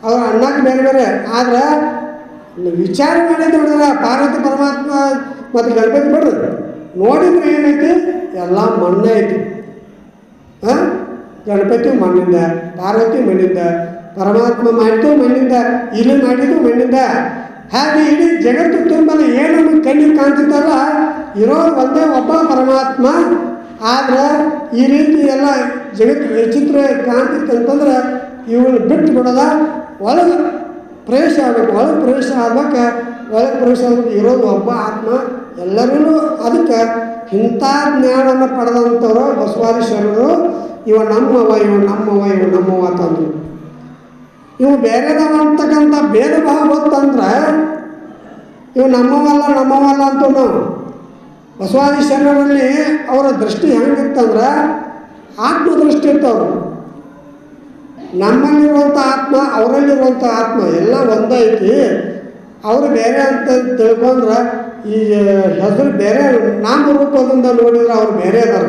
ಅವ್ರ ಅನ್ನಕ್ಕೆ ಬೇರೆ ಬೇರೆ. ಆದ್ರೆ ವಿಚಾರ ಮಾಡಿದ್ದು ನೋಡಿದ್ರೆ ಪಾರ್ವತಿ ಪರಮಾತ್ಮ ಮತ್ತು ಗಣಪತಿ ಬಿಡ್ರಿ ನೋಡಿದ್ರೆ ಏನೈತಿ, ಎಲ್ಲ ಮಣ್ಣೇ ಐತಿ. ಗಣಪತಿ ಮಣ್ಣಿಂದ, ಪಾರ್ವತಿ ಮಣ್ಣಿಂದ, ಪರಮಾತ್ಮ ಮಾಡಿದ್ದು ಮಣ್ಣಿಂದ, ಇಲ್ಲಿ ಮಾಡಿದ್ದು ಮಣ್ಣಿಂದ. ಹಾಗೆ ಇಡೀ ಜಗತ್ತು ತುಂಬಲು ಏನು ಕಣ್ಣಿಗೆ ಕಾಣ್ತಿದ್ದಲ್ಲ, ಇರೋದು ಒಂದೇ ಒಬ್ಬ ಪರಮಾತ್ಮ. ಆದ್ರೆ ಈ ರೀತಿ ಎಲ್ಲ ಜಗತ್ತು ವಿಚಿತ್ರ ಕಾಣ್ತಿತ್ತಂತಂದ್ರೆ ಇವಳು ಬಿಟ್ಟು ಬಿಡೋದ, ಒಳಗೆ ಪ್ರವೇಶ ಆಗಬೇಕು. ಒಳಗೆ ಪ್ರವೇಶ ಆಗ್ಬೇಕು, ಒಳಗೆ ಪ್ರವೇಶ ಆಗ್ಬೇಕು. ಇರೋದು ಒಬ್ಬ ಆತ್ಮ ಎಲ್ಲರೂ. ಅದಕ್ಕೆ ಇಂಥ ಜ್ಞಾನವನ್ನು ಪಡೆದಂಥವ್ರು ಬಸವಾದಿ ಶರಣರು ಇವ ನಮ್ಮವ, ಇವ ನಮ್ಮವ, ಇವ ನಮ್ಮವ ಅಂತಂದ್ರು. ಇವು ಬೇರೆದವ ಅಂತಕ್ಕಂಥ ಭೇದ ಭಾವ ಗೊತ್ತಂದ್ರೆ ಇವು ನಮ್ಮವಲ್ಲ ನಮ್ಮವಲ್ಲ ಅಂತ ನಾವು ಬಸವಾದಿ ಶರಣರಲ್ಲಿ ಅವರ ದೃಷ್ಟಿ ಹೆಂಗಿತ್ತಂದ್ರೆ ಆತ್ಮದೃಷ್ಟಿ ಇರ್ತವ್ರು. ನಮ್ಮಲ್ಲಿರುವಂಥ ಆತ್ಮ, ಅವರಲ್ಲಿರುವಂಥ ಆತ್ಮ ಎಲ್ಲ ಒಂದೈತಿ. ಅವರು ಬೇರೆ ಅಂತ ತಿಳ್ಕೊಂಡ್ರೆ ಈ ಹೆಸರು ಬೇರೆ ನಾಮರೂಪದಿಂದ ನೋಡಿದ್ರೆ ಅವ್ರು ಬೇರೆ ಅದಾರ.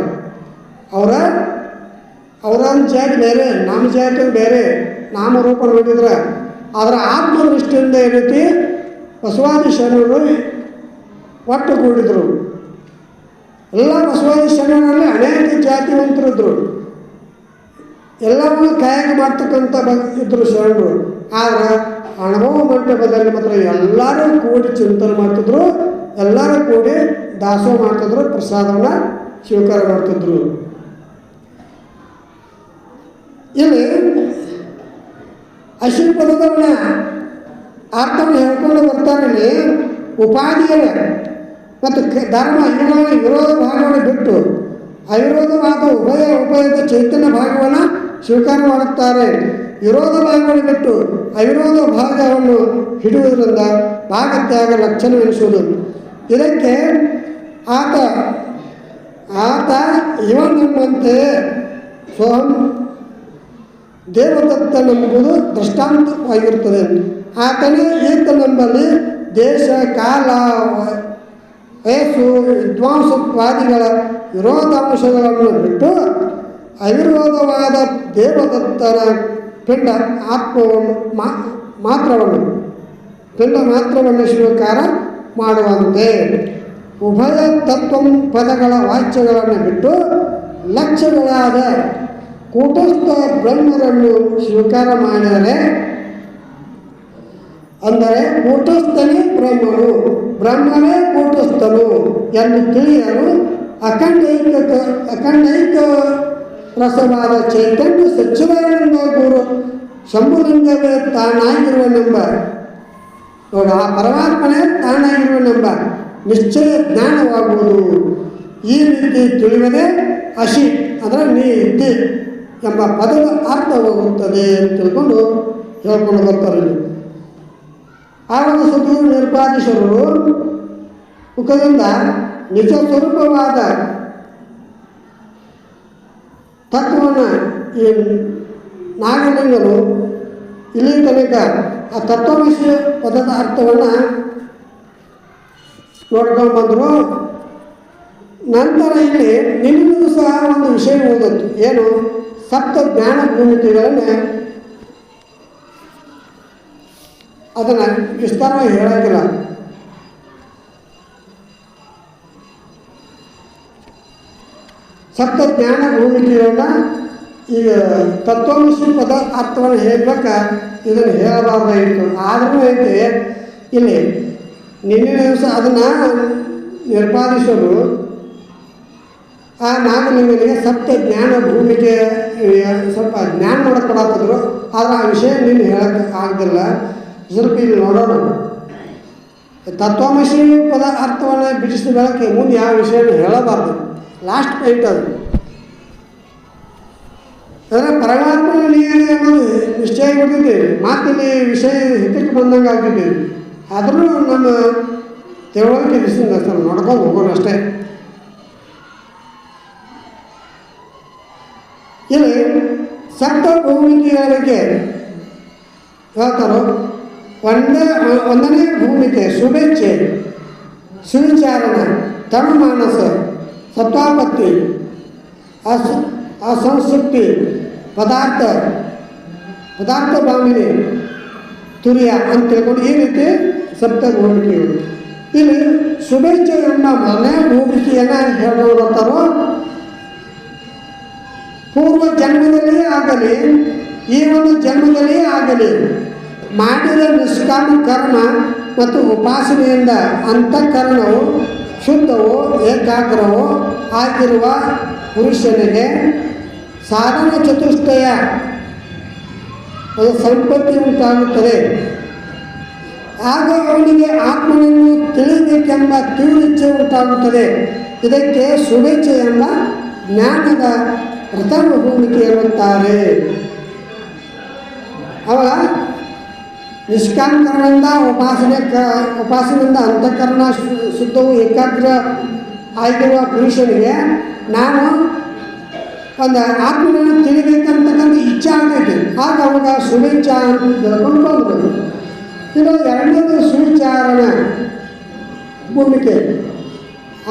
ಅವರ ಜಾತಿ ಬೇರೆ, ನಮ್ಮ ಜಾತಿ ಬೇರೆ. ನಾಮರೂಪ ನೋಡಿದ್ರೆ ಅದರ ಆತ್ಮದೃಷ್ಟಿಯಿಂದ ಏನೈತಿ ಬಸವಾದಿ ಶರಣರು ಒಟ್ಟುಗೂಡಿದ್ರು. ಎಲ್ಲ ಬಸವಾದಿ ಶರಣರಲ್ಲಿ ಅನೇಕ ಜಾತಿವಂತರಿದ್ರು, ಎಲ್ಲವನ್ನೂ ಕಾಯಕ ಮಾಡ್ತಕ್ಕಂಥ ಇದ್ದರು ಶರಣರು. ಆದರೆ ಅನುಭವ ಮಂಟಪದಲ್ಲಿ ಮಾತ್ರ ಎಲ್ಲರೂ ಕೂಡಿ ಚಿಂತನೆ ಮಾಡ್ತಿದ್ರು, ಎಲ್ಲರೂ ಕೂಡಿ ದಾಸೋಹ ಮಾಡ್ತಿದ್ರು, ಪ್ರಸಾದವನ್ನು ಸ್ವೀಕಾರ ಮಾಡ್ತಿದ್ರು. ಇಲ್ಲಿ ಅಶ್ವಿನಿ ಪದದವನ್ನ ಅರ್ಥವನ್ನು ಹೇಳ್ಕೊಂಡು ಬರ್ತಾರಲ್ಲಿ ಉಪಾಧಿಯಲ್ಲ ಮತ್ತು ಧರ್ಮ ಇವುಗಳ ವಿರೋಧ ಭಾಗವನ್ನು ಬಿಟ್ಟು ಅವಿರೋಧವಾದ ಉಭಯದ ಚೈತನ್ಯ ಭಾಗವನ್ನು ಸ್ವೀಕಾರ ಮಾಡುತ್ತಾರೆ. ವಿರೋಧ ಭಾಗವನ್ನು ಬಿಟ್ಟು ಅವಿರೋಧ ಭಾಗವನ್ನು ಹಿಡಿಯುವುದರಿಂದ ಭಾಗತ್ಯಾಗ ಲಕ್ಷಣವೆನಿಸುವುದು. ಇದಕ್ಕೆ ಆತ ಇವನೆಂಬಂತೆ ಸ್ವಯಂ ದೇವದತ್ತನೆಂಬುದು ದೃಷ್ಟಾಂತವಾಗಿರುತ್ತದೆ. ಆತನೇ ಈತನೆಂಬಲ್ಲಿ ದೇಶ ಕಾಲ ವಯಸ್ಸು ವಿದ್ವಾಂಸತ್ವಾದಿಗಳ ವಿರೋಧಾಂಶಗಳನ್ನು ಬಿಟ್ಟು ಅವಿರೋಧವಾದ ದೇವದತ್ತನ ಪಿಂಡ ಮಾತ್ರವನ್ನು ಸ್ವೀಕಾರ ಮಾಡುವಂತೆ ಉಭಯ ತತ್ವ ಪದಗಳ ವಾಚ್ಯಗಳನ್ನು ಬಿಟ್ಟು ಲಕ್ಷ್ಯಗಳಾದ ಕೂಟಸ್ಥ ಬ್ರಹ್ಮರನ್ನು ಸ್ವೀಕಾರ ಮಾಡಿದರೆ, ಅಂದರೆ ಕೂಟಸ್ಥನೇ ಬ್ರಹ್ಮನು, ಬ್ರಹ್ಮನೇ ಕೂಟಸ್ಥನು ಎಂದು ತಿಳಿಯಲು ಅಖಂಡೈಕ ರಸವಾದ ಚೈತನ್ಯ ಸಚ್ಚಿದಾನಂದ ಗುರು ಶಂಭುಲಿಂಗವೇ ತಾನಾಗಿರುವನೆಂಬ, ನೋಡಿ ಆ ಪರಮಾತ್ಮನೇ ತಾನಾಗಿರುವನೆಂಬ ನಿಶ್ಚಯ ಜ್ಞಾನವಾಗುವುದು. ಈ ರೀತಿ ತಿಳಿಯದೆ ಅಶಿ ಅಂದರೆ ನೀ ಇದ್ದಿ ಎಂಬ ಪದದ ಅರ್ಥವಾಗುತ್ತದೆ ಅಂತ ತಿಳ್ಕೊಂಡು ಹೇಳ್ಕೊಂಡು ಬರ್ತಾರೆ. ಆವಾಗ ಸದ್ಗುರು ನಿರ್ಪಾದೀಶ್ವರರು ಮುಖದಿಂದ ನಿಜ ಸ್ವರೂಪವಾದ ತತ್ವವನ್ನು ಈ ನಾಗಲಿಂಗನು ಇಲ್ಲಿ ತನಕ ಆ ತತ್ವಮಸಿ ಪದದ ಅರ್ಥವನ್ನು ನೋಡ್ಕೊಂಡು ಬಂದರು. ನಂತರ ಇಲ್ಲಿ ನಿನ್ನೂ ಸಹ ಒಂದು ವಿಷಯ ಓದತ್ತು, ಏನು ಸಪ್ತ ಜ್ಞಾನ ಭೂಮಿಕೆಗಳನ್ನು ಅದನ್ನು ವಿಸ್ತಾರವಾಗಿ ಹೇಳೋಕ್ಕಿಲ್ಲ. ಸಪ್ತ ಜ್ಞಾನ ಭೂಮಿಕೆಗಳನ್ನ ಈಗ ತತ್ವಮಸಿ ಪದ ಅರ್ಥವನ್ನು ಹೇಳಬೇಕ ಇದನ್ನು ಹೇಳಬಾರ್ದಾಗಿತ್ತು. ಆದರೂ ಐತೆ ಇಲ್ಲಿ ನಿನ್ನೆ ದಿವಸ ಅದನ್ನು ನಿರ್ಪಾದಿಸೋರು ಆ ನಾಗಲಿಂಗನಿಗೆ ಸಪ್ತ ಜ್ಞಾನ ಭೂಮಿಕೆ ಸ್ವಲ್ಪ ಜ್ಞಾನ ನೋಡಕೊಡತ್ತಿದ್ರು. ಆದರೆ ಆ ವಿಷಯ ನೀನು ಹೇಳಕ್ಕೆ ಆಗದಿಲ್ಲ. ಸ್ವಲ್ಪ ಇಲ್ಲಿ ನೋಡೋಣ. ತತ್ವಮಸಿ ಪದ ಅರ್ಥವನ್ನು ಬಿಡಿಸಿದ ಬೆಳಕ್ಕೆ ಮುಂದೆ ಯಾವ ವಿಷಯವನ್ನು ಹೇಳಬಾರ್ದು. ಲಾಸ್ಟ್ ಪಾಯಿಂಟ್ ಅದು. ಅಂದರೆ ಪರಮಾತ್ಮನ ನೀನು ಅನ್ನೋದು ನಿಶ್ಚಯ ಕೊಟ್ಟಿದ್ದೀವಿ. ಮಾತಿಲ್ಲಿ ವಿಷಯ ಹಿತಕ್ಕೆ ಬಂದಂಗೆ ಆಗಿದ್ದೀವಿ. ಆದರೂ ನಮ್ಮ ತಿಳುವಳಿಕೆ ದಿವಸದಿಂದ ಸ್ವಲ್ಪ ನೋಡ್ಕೊಂಡು ಹೋಗೋಣ ಅಷ್ಟೇ. ಇಲ್ಲಿ ಸಪ್ತ ಭೂಮಿಕೆಗಳಿಗೆ ಹೇಳ್ತಾರೋ ಒಂದನೇ ಭೂಮಿಕೆ ಶುಭೇಚ್ಛೆ, ಸುವಿಚಾರಣ, ತನುಮಾನಸ, ಸತ್ವಾಪತ್ತಿ, ಅಸಂಸೃಪ್ತಿ, ಪದಾರ್ಥ ಭಾಮಿನಿ, ತುರ್ಯ ಅಂತ ತಿಳ್ಕೊಂಡು ಈ ರೀತಿ ಸಪ್ತ ಭೂಮಿಕೆಗಳು. ಇಲ್ಲಿ ಶುಭೇಚ್ಛೆ ಎಂಬ ಮನೆ ಭೂಮಿಕೆಯನ್ನು ಹೇಳ್ಕೊಂಡು ಬರ್ತಾರೋ, ಪೂರ್ವ ಜನ್ಮದಲ್ಲಿಯೇ ಆಗಲಿ ಈ ಒಂದು ಜನ್ಮದಲ್ಲಿಯೇ ಆಗಲಿ ಮಾಡಿದ ನಿಷ್ಕಾಮ ಕರ್ಮ ಮತ್ತು ಉಪಾಸನೆಯಿಂದ ಅಂತಃಕರಣವು ಶುದ್ಧವೋ ಏಕಾಗ್ರವೋ ಆಗಿರುವ ಪುರುಷನಿಗೆ ಸಾಧನ ಚತುಷ್ಟಯ ಸಂಪತ್ತಿ ಉಂಟಾಗುತ್ತದೆ. ಆಗ ಅವನಿಗೆ ಆತ್ಮನನ್ನು ತಿಳಿಯಬೇಕೆಂಬ ತೀವ್ರಿಚ್ಛೆ ಉಂಟಾಗುತ್ತದೆ. ಇದಕ್ಕೆ ಶುಭೇಚ್ಛೆ ಎಂಬ ಜ್ಞಾನದ ಪ್ರಥಮ ಭೂಮಿಕೆ ಎನ್ನುತ್ತಾರೆ. ಅವಾಗ ನಿಷ್ಕಾಮಕರಣದಿಂದ ಉಪಾಸನೆಯಿಂದ ಅಂತಃಕರಣ ಶುದ್ಧವು ಏಕಾಗ್ರ ಆಗಿರುವ ಪುರುಷನಿಗೆ ನಾನು ಒಂದು ಆತ್ಮನನ್ನು ತಿಳಿಬೇಕಂತಕ್ಕಂಥ ಇಚ್ಛೆ ಆಗೈತಿ. ಆಗ ಅವಾಗ ಸುವಿಚಾರ ಅಂತ ಹೇಳ್ಕೊಂಡು ಬಂದರು. ಇನ್ನು ಎರಡನೇದು ಸುವಿಚಾರಣ ಭೂಮಿಕೆ.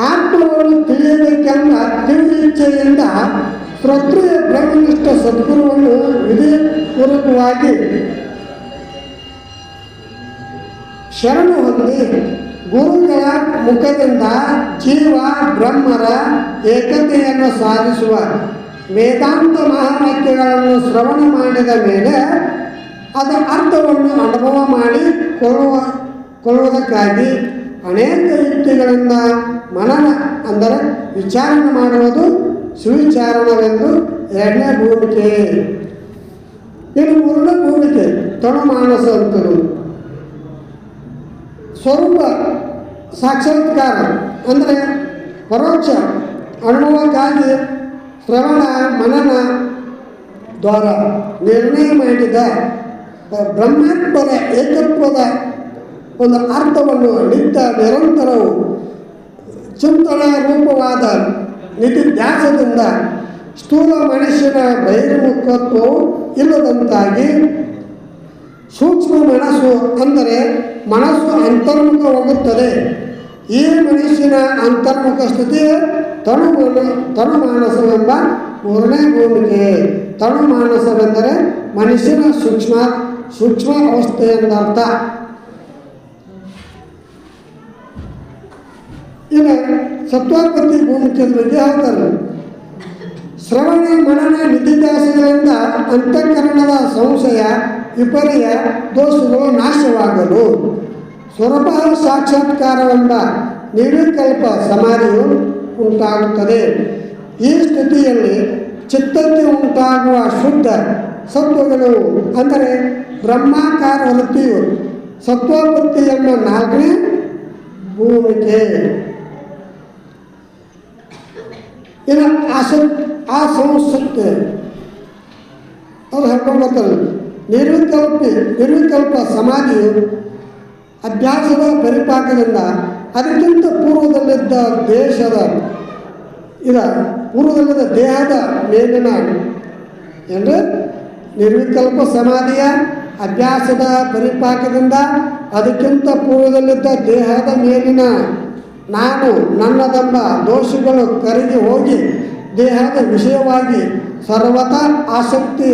ಆತ್ಮವನ್ನು ತಿಳಿಯಬೇಕೆಂಬ ತೀವ್ರ ಇಚ್ಛೆಯಿಂದ ಶ್ರೋತ್ರಿಯ ಬ್ರಹ್ಮನಿಷ್ಠ ಸದ್ಗುರುವನ್ನು ವಿಧಿಪೂರ್ವಕವಾಗಿ ಶರಣು ಹೊಂದಿ ಗುರುಗಳ ಮುಖದಿಂದ ಜೀವ ಬ್ರಹ್ಮರ ಏಕತೆಯನ್ನು ಸಾಧಿಸುವ ವೇದಾಂತ ಮಹಾವಾಕ್ಯಗಳನ್ನು ಶ್ರವಣ ಮಾಡಿದ ಮೇಲೆ ಅದರ ಅರ್ಥವನ್ನು ಅನುಭವ ಮಾಡಿ ಕೊಳ್ಳುವುದಕ್ಕಾಗಿ ಅನೇಕ ಯುಕ್ತಿಗಳಿಂದ ಮನನ ಅಂದರೆ ವಿಚಾರಣೆ ಮಾಡುವುದು ಸುವಿಚಾರಣವೆಂದು ಎರಡನೇ ಭೂಮಿಕೆ. ಇನ್ನು ಮೂರನೇ ಭೂಮಿಕೆ ತನುಮಾನಸ ಅಂತರು. ಸ್ವರೂಪ ಸಾಕ್ಷಾತ್ಕಾರ ಅಂದರೆ ಪರೋಕ್ಷ ಅನುಭವಕ್ಕಾಗಿ ಶ್ರವಣ ಮನನ ದ್ವಾರ ನಿರ್ಣಯ ಮಾಡಿದ ಬ್ರಹ್ಮಾತ್ಮರ ಏಕತ್ವದ ಒಂದು ಅರ್ಥವನ್ನು ನಿತ್ಯ ನಿರಂತರವು ಚಿಂತನ ರೂಪವಾದ ನಿಧಿಧ್ಯಾಸದಿಂದ ಸ್ಥೂಲ ಮನುಷ್ಯನ ಬಹಿರ್ಮುಖತ್ವವು ಇಲ್ಲದಂತಾಗಿ ಸೂಕ್ಷ್ಮ ಮನಸ್ಸು ಅಂದರೆ ಮನಸ್ಸು ಅಂತರ್ಮುಖ ಹೋಗುತ್ತದೆ. ಈ ಮನುಷ್ಯನ ಅಂತರ್ಮುಖ ಸ್ಥಿತಿ ತನುಮಾನಸವೆಂಬ ಮೂರನೇ ಭೂಮಿಕೆ. ತನುಮಾನಸವೆಂದರೆ ಮನುಷ್ಯನ ಸೂಕ್ಷ್ಮ ಅವಸ್ಥೆ ಎಂದರ್ಥ. ಇನ್ನು ಸತ್ವಾಪತ್ತಿ ಭೂಮಿಕೆ ಬಗ್ಗೆ ಹೇಳ್ತಾರೆ. ಶ್ರವಣ ಮನನ ನಿಧಿಧ್ಯಾಸಗಳಿಂದ ಅಂತಃಕರಣದ ಸಂಶಯ ವಿಪರ್ಯ ದೋಷಗಳು ನಾಶವಾಗಲು ಸ್ವರೂಪ ಸಾಕ್ಷಾತ್ಕಾರವೆಂಬ ನಿರ್ವಿಕಲ್ಪ ಸಮಾಧಿಯು ಉಂಟಾಗುತ್ತದೆ. ಈ ಸ್ಥಿತಿಯಲ್ಲಿ ಚಿತ್ತಕ್ಕೆ ಉಂಟಾಗುವ ಶುದ್ಧ ಸತ್ವಗಳು ಅಂದರೆ ಬ್ರಹ್ಮಾಕಾರ ವೃತ್ತಿಯು ಸತ್ವೋಪತ್ತಿ ಎಂಬ ನಾಲ್ಕನೇ ಭೂಮಿಕೆ. ಇನ್ನು ಆಸಂಸಕ್ತಿ ಅವ್ರು ಹೇಳ್ಕೊಂಡು ಬರ್ತಾರೆ. ನಿರ್ವಿಕಲ್ಪ ಸಮಾಧಿಯು ಅಭ್ಯಾಸದ ಪರಿಪಾಕದಿಂದ ಅದಕ್ಕಿಂತ ಪೂರ್ವದಲ್ಲಿದ್ದ ದೇಹದ ಮೇಲಿನ ಅಂದರೆ ನಿರ್ವಿಕಲ್ಪ ಸಮಾಧಿಯ ಅಭ್ಯಾಸದ ಪರಿಪಾಕದಿಂದ ಅದಕ್ಕಿಂತ ಪೂರ್ವದಲ್ಲಿದ್ದ ದೇಹದ ಮೇಲಿನ ನಾನು ನನ್ನದೆಂಬ ದೋಷಗಳು ಕರಗಿ ಹೋಗಿ ದೇಹದ ವಿಷಯವಾಗಿ ಸರ್ವತಾ ಆಸಕ್ತಿ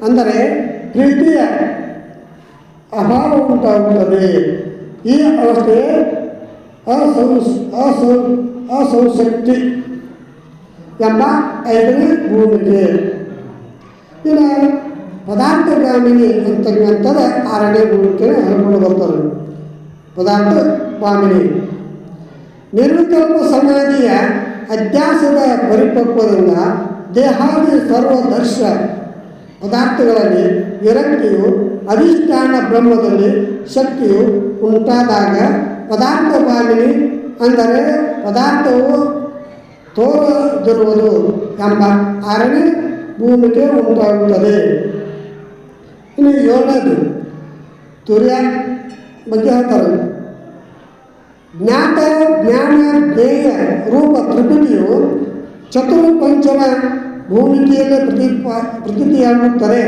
ಅಂದರೆ ಪ್ರೀತಿಯ ಅಭಾವ ಉಂಟಾಗುತ್ತದೆ. ಈ ಅವಸ್ಥೆ ಅಸಂಸಕ್ತಿ ಎಂಬ ಐದನೇ ಭೂಮಿಕೆ. ಇನ್ನು ಪದಾರ್ಥಗಾಮಿನಿ ಅಂತಕ್ಕಂಥದ್ದು ಆರನೇ ಭೂಮಿಕೆ ಹೇಳ್ಕೊಂಡು ಬರ್ತಾರೆ. ಪದಾರ್ಥಗಾಮಿನಿ ನಿರ್ವಿಕಲ್ಪ ಸಮಾಧಿಯ ಅಧ್ಯಾಸದ ಪರಿಪಕ್ವದಿಂದ ದೇಹಾದಿ ಸರ್ವದರ್ಶ ಪದಾರ್ಥಗಳಲ್ಲಿ ವಿರಕ್ತಿಯು ಅಧಿಷ್ಠಾನ ಬ್ರಹ್ಮದಲ್ಲಿ ಶಕ್ತಿಯು ಉಂಟಾದಾಗ ಪದಾರ್ಥಗಾಮಿನಿ ಅಂದರೆ ಪದಾರ್ಥವು ತೋರದಿರುವುದು ಎಂಬ ಆರನೇ ಭೂಮಿಕೆ ಉಂಟಾಗುತ್ತದೆ. ಇನ್ನು ಏಳನೇದು ತುರ್ಯ ಬಗ್ಗೆ ಹೇಳ್ತಾರೆ. ಜ್ಞಾನ ಜ್ಞೇಯ ರೂಪ ತ್ರಿಪುಟಿಯು ಚತುರ್ಪಂಚಮ ಭೂಮಿಕೆಯಲ್ಲಿ ಪ್ರತೀತಿಯಾಗುತ್ತದೆ.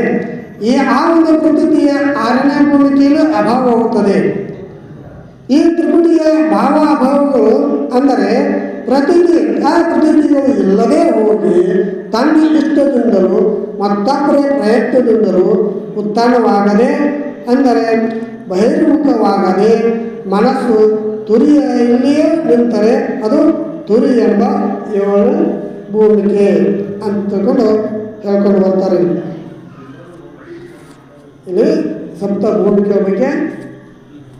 ಆ ಒಂದು ಪ್ರತೀತಿಯ ಆರನೇ ಭೂಮಿಕೆಯಲ್ಲೂ ಅಭಾವವಾಗುತ್ತದೆ. ಈ ತ್ರಿಪುಟಿಯ ಭಾವ ಅಭಾವಗಳು ಅಂದರೆ ಪ್ರತೀತಿಗಳು ಇಲ್ಲದೆ ಹೋಗಿ ತನ್ನ ಇಷ್ಟದಿಂದಲೂ ಮತ್ತೊಬ್ಬರ ಪ್ರಯತ್ನದಿಂದಲೂ ಉತ್ಥಾನವಾಗದೆ ಅಂದರೆ ಬಹಿರ್ಮುಖವಾಗದೆ ಮನಸ್ಸು ತುರಿಯಲ್ಲಿಯೇ ನಿಂತರೆ ಅದು ತುರಿ ಎಂಬ ಏಳು ಭೂಮಿಕೆ ಅಂತಕೊಂಡು ಹೇಳ್ಕೊಂಡು ಬರ್ತಾರೆ. ಇಲ್ಲಿ ಸಪ್ತ ಭೂಮಿಕೆ ಬಗ್ಗೆ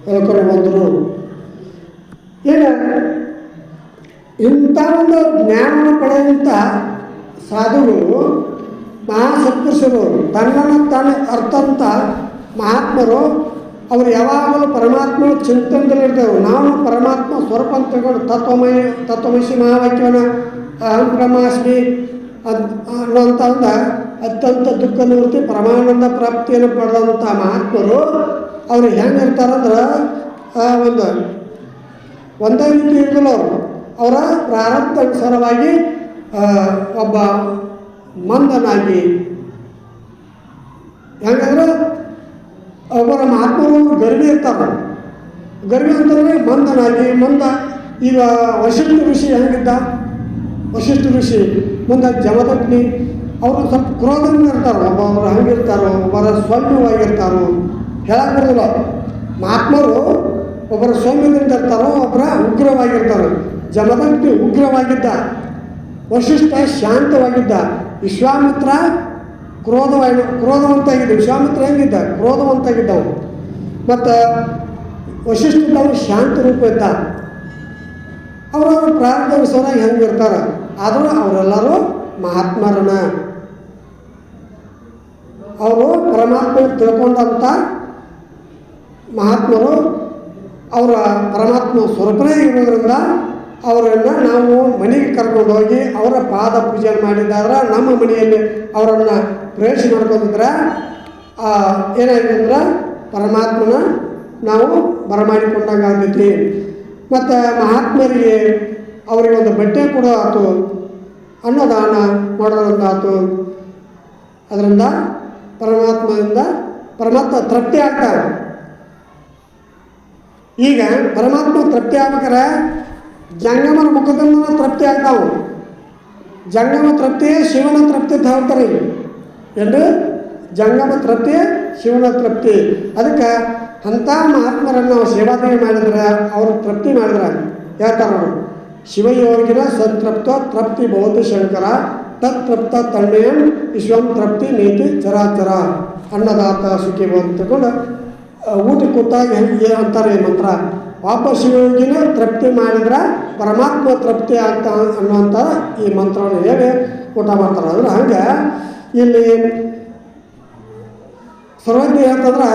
ಹೇಳ್ಕೊಂಡು ಬಂದರು. ಈಗ ಇಂಥ ಒಂದು ಜ್ಞಾನವನ್ನು ಪಡೆಯುವಂಥ ಸಾಧುಗಳು ಮಹಾಸತ್ಪುರುಷರು ತನ್ನನ್ನು ತಾನು ಅರ್ಥಂತ ಮಹಾತ್ಮರು ಅವರು ಯಾವಾಗಲೂ ಪರಮಾತ್ಮ ಚಿಂತನದಲ್ಲಿರ್ತೇವೆ. ನಾವು ಪರಮಾತ್ಮ ಸ್ವರೂಪ ಅಂತ ತಗೊಂಡು ತತ್ವಮಸಿ ಮಹಾವಾಕ್ಯವನ್ನು ಅಹಂ ಬ್ರಹ್ಮಾಸ್ಮಿ ಅನ್ನುವಂಥ ಒಂದು ಅತ್ಯಂತ ದುಃಖ ನಿವೃತ್ತಿ ಪರಮಾನಂದ ಪ್ರಾಪ್ತಿಯನ್ನು ಪಡೆದಂಥ ಮಹಾತ್ಮರು ಅವರು ಹೆಂಗಿರ್ತಾರಂದ್ರೆ ಒಂದೇ ರೀತಿ ಇರಲಿಲ್ಲ. ಅವರ ಪ್ರಾರಬ್ಧ ಅನುಸಾರವಾಗಿ ಒಬ್ಬ ಮಂದನಾಗಿ ಹೆಂಗಂದ್ರೆ ಒಬ್ಬರ ಮಹಾತ್ಮರು ಗರ್ಭಿ ಇರ್ತಾರೆ. ಗರ್ಭಿ ಅಂತಂದರೆ ಮಂದನಾಗಿ ಈಗ ವಶಿಷ್ಠ ಋಷಿ ಹೆಂಗಿದ್ದ, ವಶಿಷ್ಠ ಋಷಿ ಮುಂದೆ ಜಮದಗ್ನಿ ಅವರು ಸ್ವಲ್ಪ ಕ್ರೋಧದಿಂದ ಇರ್ತಾರೋ, ಒಬ್ಬೊಬ್ಬರು ಹಂಗಿರ್ತಾರೋ, ಒಬ್ಬರ ಸೌಮ್ಯವಾಗಿರ್ತಾರೋ ಹೇಳಕ್ಕೆ ಬರೋದಿಲ್ಲ. ಮಹಾತ್ಮರು ಒಬ್ಬರ ಸೌಮ್ಯದಿಂದ ಇರ್ತಾರೋ, ಒಬ್ಬರ ಉಗ್ರವಾಗಿರ್ತಾರೋ. ಜಮದಗ್ನಿ ಉಗ್ರವಾಗಿದ್ದ, ವಶಿಷ್ಠ ಶಾಂತವಾಗಿದ್ದ, ವಿಶ್ವಾಮಿತ್ರ ಕ್ರೋಧವಂತಾಗಿದ್ದ. ವಿಶ್ವಾಮಿತ್ರ ಹೆಂಗಿದ್ದ, ಕ್ರೋಧವಂತಾಗಿದ್ದವು. ಮತ್ತು ವಶಿಷ್ಠದವರು ಶಾಂತ ರೂಪ ಇದ್ದ. ಅವರವ್ರ ಪ್ರಾರಂಭವಾಗಿ ಹೆಂಗಿರ್ತಾರೆ. ಆದರೂ ಅವರೆಲ್ಲರೂ ಮಹಾತ್ಮರನ್ನ, ಅವರು ಪರಮಾತ್ಮ ತಿಳ್ಕೊಂಡಂಥ ಮಹಾತ್ಮರು. ಅವರ ಪರಮಾತ್ಮ ಸ್ವರೂಪನೇ ಇರೋದ್ರಿಂದ ಅವರನ್ನು ನಾವು ಮನೆಗೆ ಕರ್ಕೊಂಡು ಹೋಗಿ ಅವರ ಪಾದ ಪೂಜೆ ಮಾಡಿದಾದ್ರೆ ನಮ್ಮ ಮನೆಯಲ್ಲಿ ಅವರನ್ನು ಪ್ರವೇಶ ಮಾಡ್ಕೊಂಡಿದ್ರೆ ಏನಾಗಿದೆ ಅಂದ್ರೆ ಪರಮಾತ್ಮನ ನಾವು ಬರಮಾಡಿಕೊಂಡಂಗೆ ಆಗ್ತೈತಿ. ಮತ್ತು ಮಹಾತ್ಮರಿಗೆ ಅವರಿಗೆ ಒಂದು ಬಟ್ಟೆ ಕೊಡೋ ಆಯ್ತು, ಅನ್ನದಾನ ಮಾಡೋದ್ರಿಂದ ಆಯ್ತು. ಅದರಿಂದ ಪರಮಾತ್ಮ ತೃಪ್ತಿ ಆಗ್ತಾರೆ. ಈಗ ಪರಮಾತ್ಮ ತೃಪ್ತಿ ಆಗ್ಬೇಕಾರೆ ಜಂಗಮನ ಮುಖದಿಂದ ತೃಪ್ತಿ ಆಗ್ತಾವೆ. ಜಂಗಮ ತೃಪ್ತಿ ಶಿವನ ತೃಪ್ತಿ ಅಂತ ಹೇಳ್ತಾರೆ. ಏನು ಜಂಗಮ ತೃಪ್ತಿ ಶಿವನ ತೃಪ್ತಿ. ಅದಕ್ಕೆ ಅಂಥ ಮಹಾತ್ಮರನ್ನು ನಾವು ಸೇವಾದೇವಿ ಮಾಡಿದ್ರೆ ಅವರು ತೃಪ್ತಿ ಮಾಡಿದ್ರೆ ಹೇಳ್ತಾರೆ ಅವರು, ಶಿವಯೋಗಿನ ಸಂತೃಪ್ತ ತೃಪ್ತಿ ಬಹುತ ಶಂಕರ ತತ್ತೃಪ್ತ ತಣ್ಣಯಂ ವಿಶ್ವಂ ತೃಪ್ತಿ ನೀತಿ ಚರಾಚರ ಅನ್ನದಾತ ಸುಖಿ ಅಂತ ತಗೊಂಡು ಊಟ ಕೂತಾಗ ಅಂತಾರೆ ಈ ಮಂತ್ರ. ವಾಪಸ್ ಶಿವಯೋಗಿನ ತೃಪ್ತಿ ಮಾಡಿದ್ರೆ ಪರಮಾತ್ಮ ತೃಪ್ತಿ ಆಗ್ತಾ ಅನ್ನುವಂಥ ಈ ಮಂತ್ರವನ್ನು ಹೇಳಿ ಊಟ ಮಾಡ್ತಾರೆ. ಅಂದ್ರೆ ಹಂಗೆ ಇಲ್ಲಿ ಸರ್ವಜ್ಞ ಹೇಳ್ತಂದ್ರೆ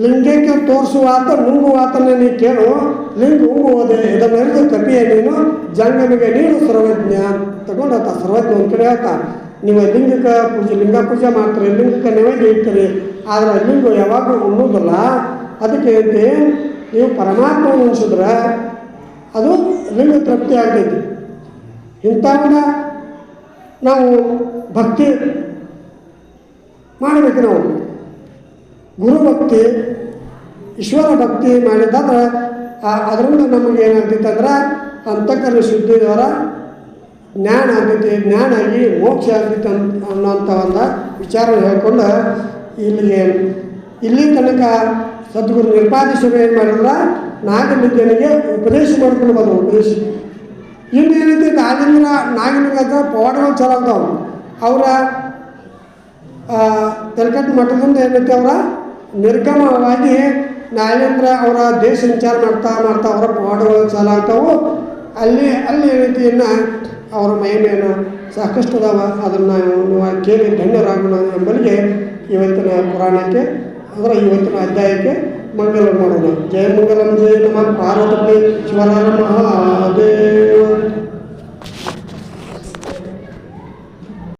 ಲಿಂಗಕ್ಕೆ ತೋರಿಸುವಾತ ನುಂಗುವಾತನ ನೀ ಕೇಳು, ಲಿಂಗ ಉಂಗುವುದೇ ಇದನ್ನೆಲ್ಲ ಕಪಿಯ ನೀನು ಜಂಗಮಿಗೆ ನೀನು ಸರ್ವಜ್ಞ ತಗೊಂಡು ಆತ ಸರ್ವಜ್ಞ ಒಂದು ಕಡೆ ಹೇಳ್ತಾ. ನೀವು ಲಿಂಗಕ್ಕೆ ಪೂಜೆ ಲಿಂಗ ಪೂಜೆ ಮಾಡ್ತೀರಿ, ಲಿಂಗಕ್ಕೆ ನೈವೇದ್ಯ ಇಡ್ತೀರಿ, ಆದರೆ ಲಿಂಗ ಯಾವಾಗಲೂ ಉಣ್ಣೋದಿಲ್ಲ. ಅದಕ್ಕೆ ಹೇಳ್ತಿ ನೀವು ಪರಮಾತ್ಮವನ್ನು ಉಣಿಸಿದ್ರೆ ಅದು ಲಿಂಗ ತೃಪ್ತಿ ಆಗ್ತೈತಿ. ಇಂಥವನ್ನ ನಾವು ಭಕ್ತಿ ಮಾಡಬೇಕು. ನಾವು ಗುರುಭಕ್ತಿ ಈಶ್ವರ ಭಕ್ತಿ ಮಾಡಿದ್ರೆ ಅದರಿಂದ ನಮಗೆ ಏನಾಗ್ತೈತೆ ಅಂದ್ರೆ ಅಂತಃಕರಣ ಶುದ್ಧಿ ದ್ವಾರ ಜ್ಞಾನ ಆಗ್ತೈತಿ. ಜ್ಞಾನ ಆಗಿ ಮೋಕ್ಷ ಆಗ್ತೈತೆ ಅನ್ನೋಂಥ ಒಂದು ವಿಚಾರ ಹೇಳ್ಕೊಂಡು ಇಲ್ಲಿ ತನಕ ಸದ್ಗುರು ನಿರ್ಪಾದೀಶ್ವರ ಏನು ಮಾಡಿದ್ರೆ ನಾಗಲಿಂಗನಿಗೆ ಉಪದೇಶ ಮಾಡ್ಕೊಂಡು ಬಂದರು. ಉಪದೇಶ ಇನ್ನೇನೈತಿ ನಾಗಲಿಂಗ ಹತ್ರ ಪವಾಡಗಳು ಚಲೋ ಆಗ್ತಾವೆ. ಅವರ ತೆಲಕಟ್ಟು ಮಠದಿಂದ ಏನೈತಿ ಅವರ ನಿರ್ಗಮವಾಗಿ ನಾಗೇಂದ್ರ ಅವರ ದೇಶ ಸಂಚಾರ ಮಾಡ್ತಾ ಅವರ ಪವಾಡಗಳು ಚಾಲು ಆಗ್ತಾವೆ. ಅಲ್ಲಿ ಏನೈತಿ ಇನ್ನು ಅವರ ಮಹಿಮೆಯನ್ನು ಸಾಕಷ್ಟು ಅದಾವ. ಅದನ್ನು ನೀವು ಕೇಳಿ ಧನ್ಯರಾಗೋಣ ಎಂಬಲ್ಲಿಗೆ ಇವತ್ತಿನ ಪುರಾಣಕ್ಕೆ ಅಂದರೆ ಇವತ್ತಿನ ಅಧ್ಯಾಯಕ್ಕೆ ಮಂಗಲ ಮಾಡೋಣ. ಜಯ ಮಂಗಲಂ ಜಯ ನಮಃ ಪಾರ್ವತಿ ಶಿವರ ಮಹಾದೇವ.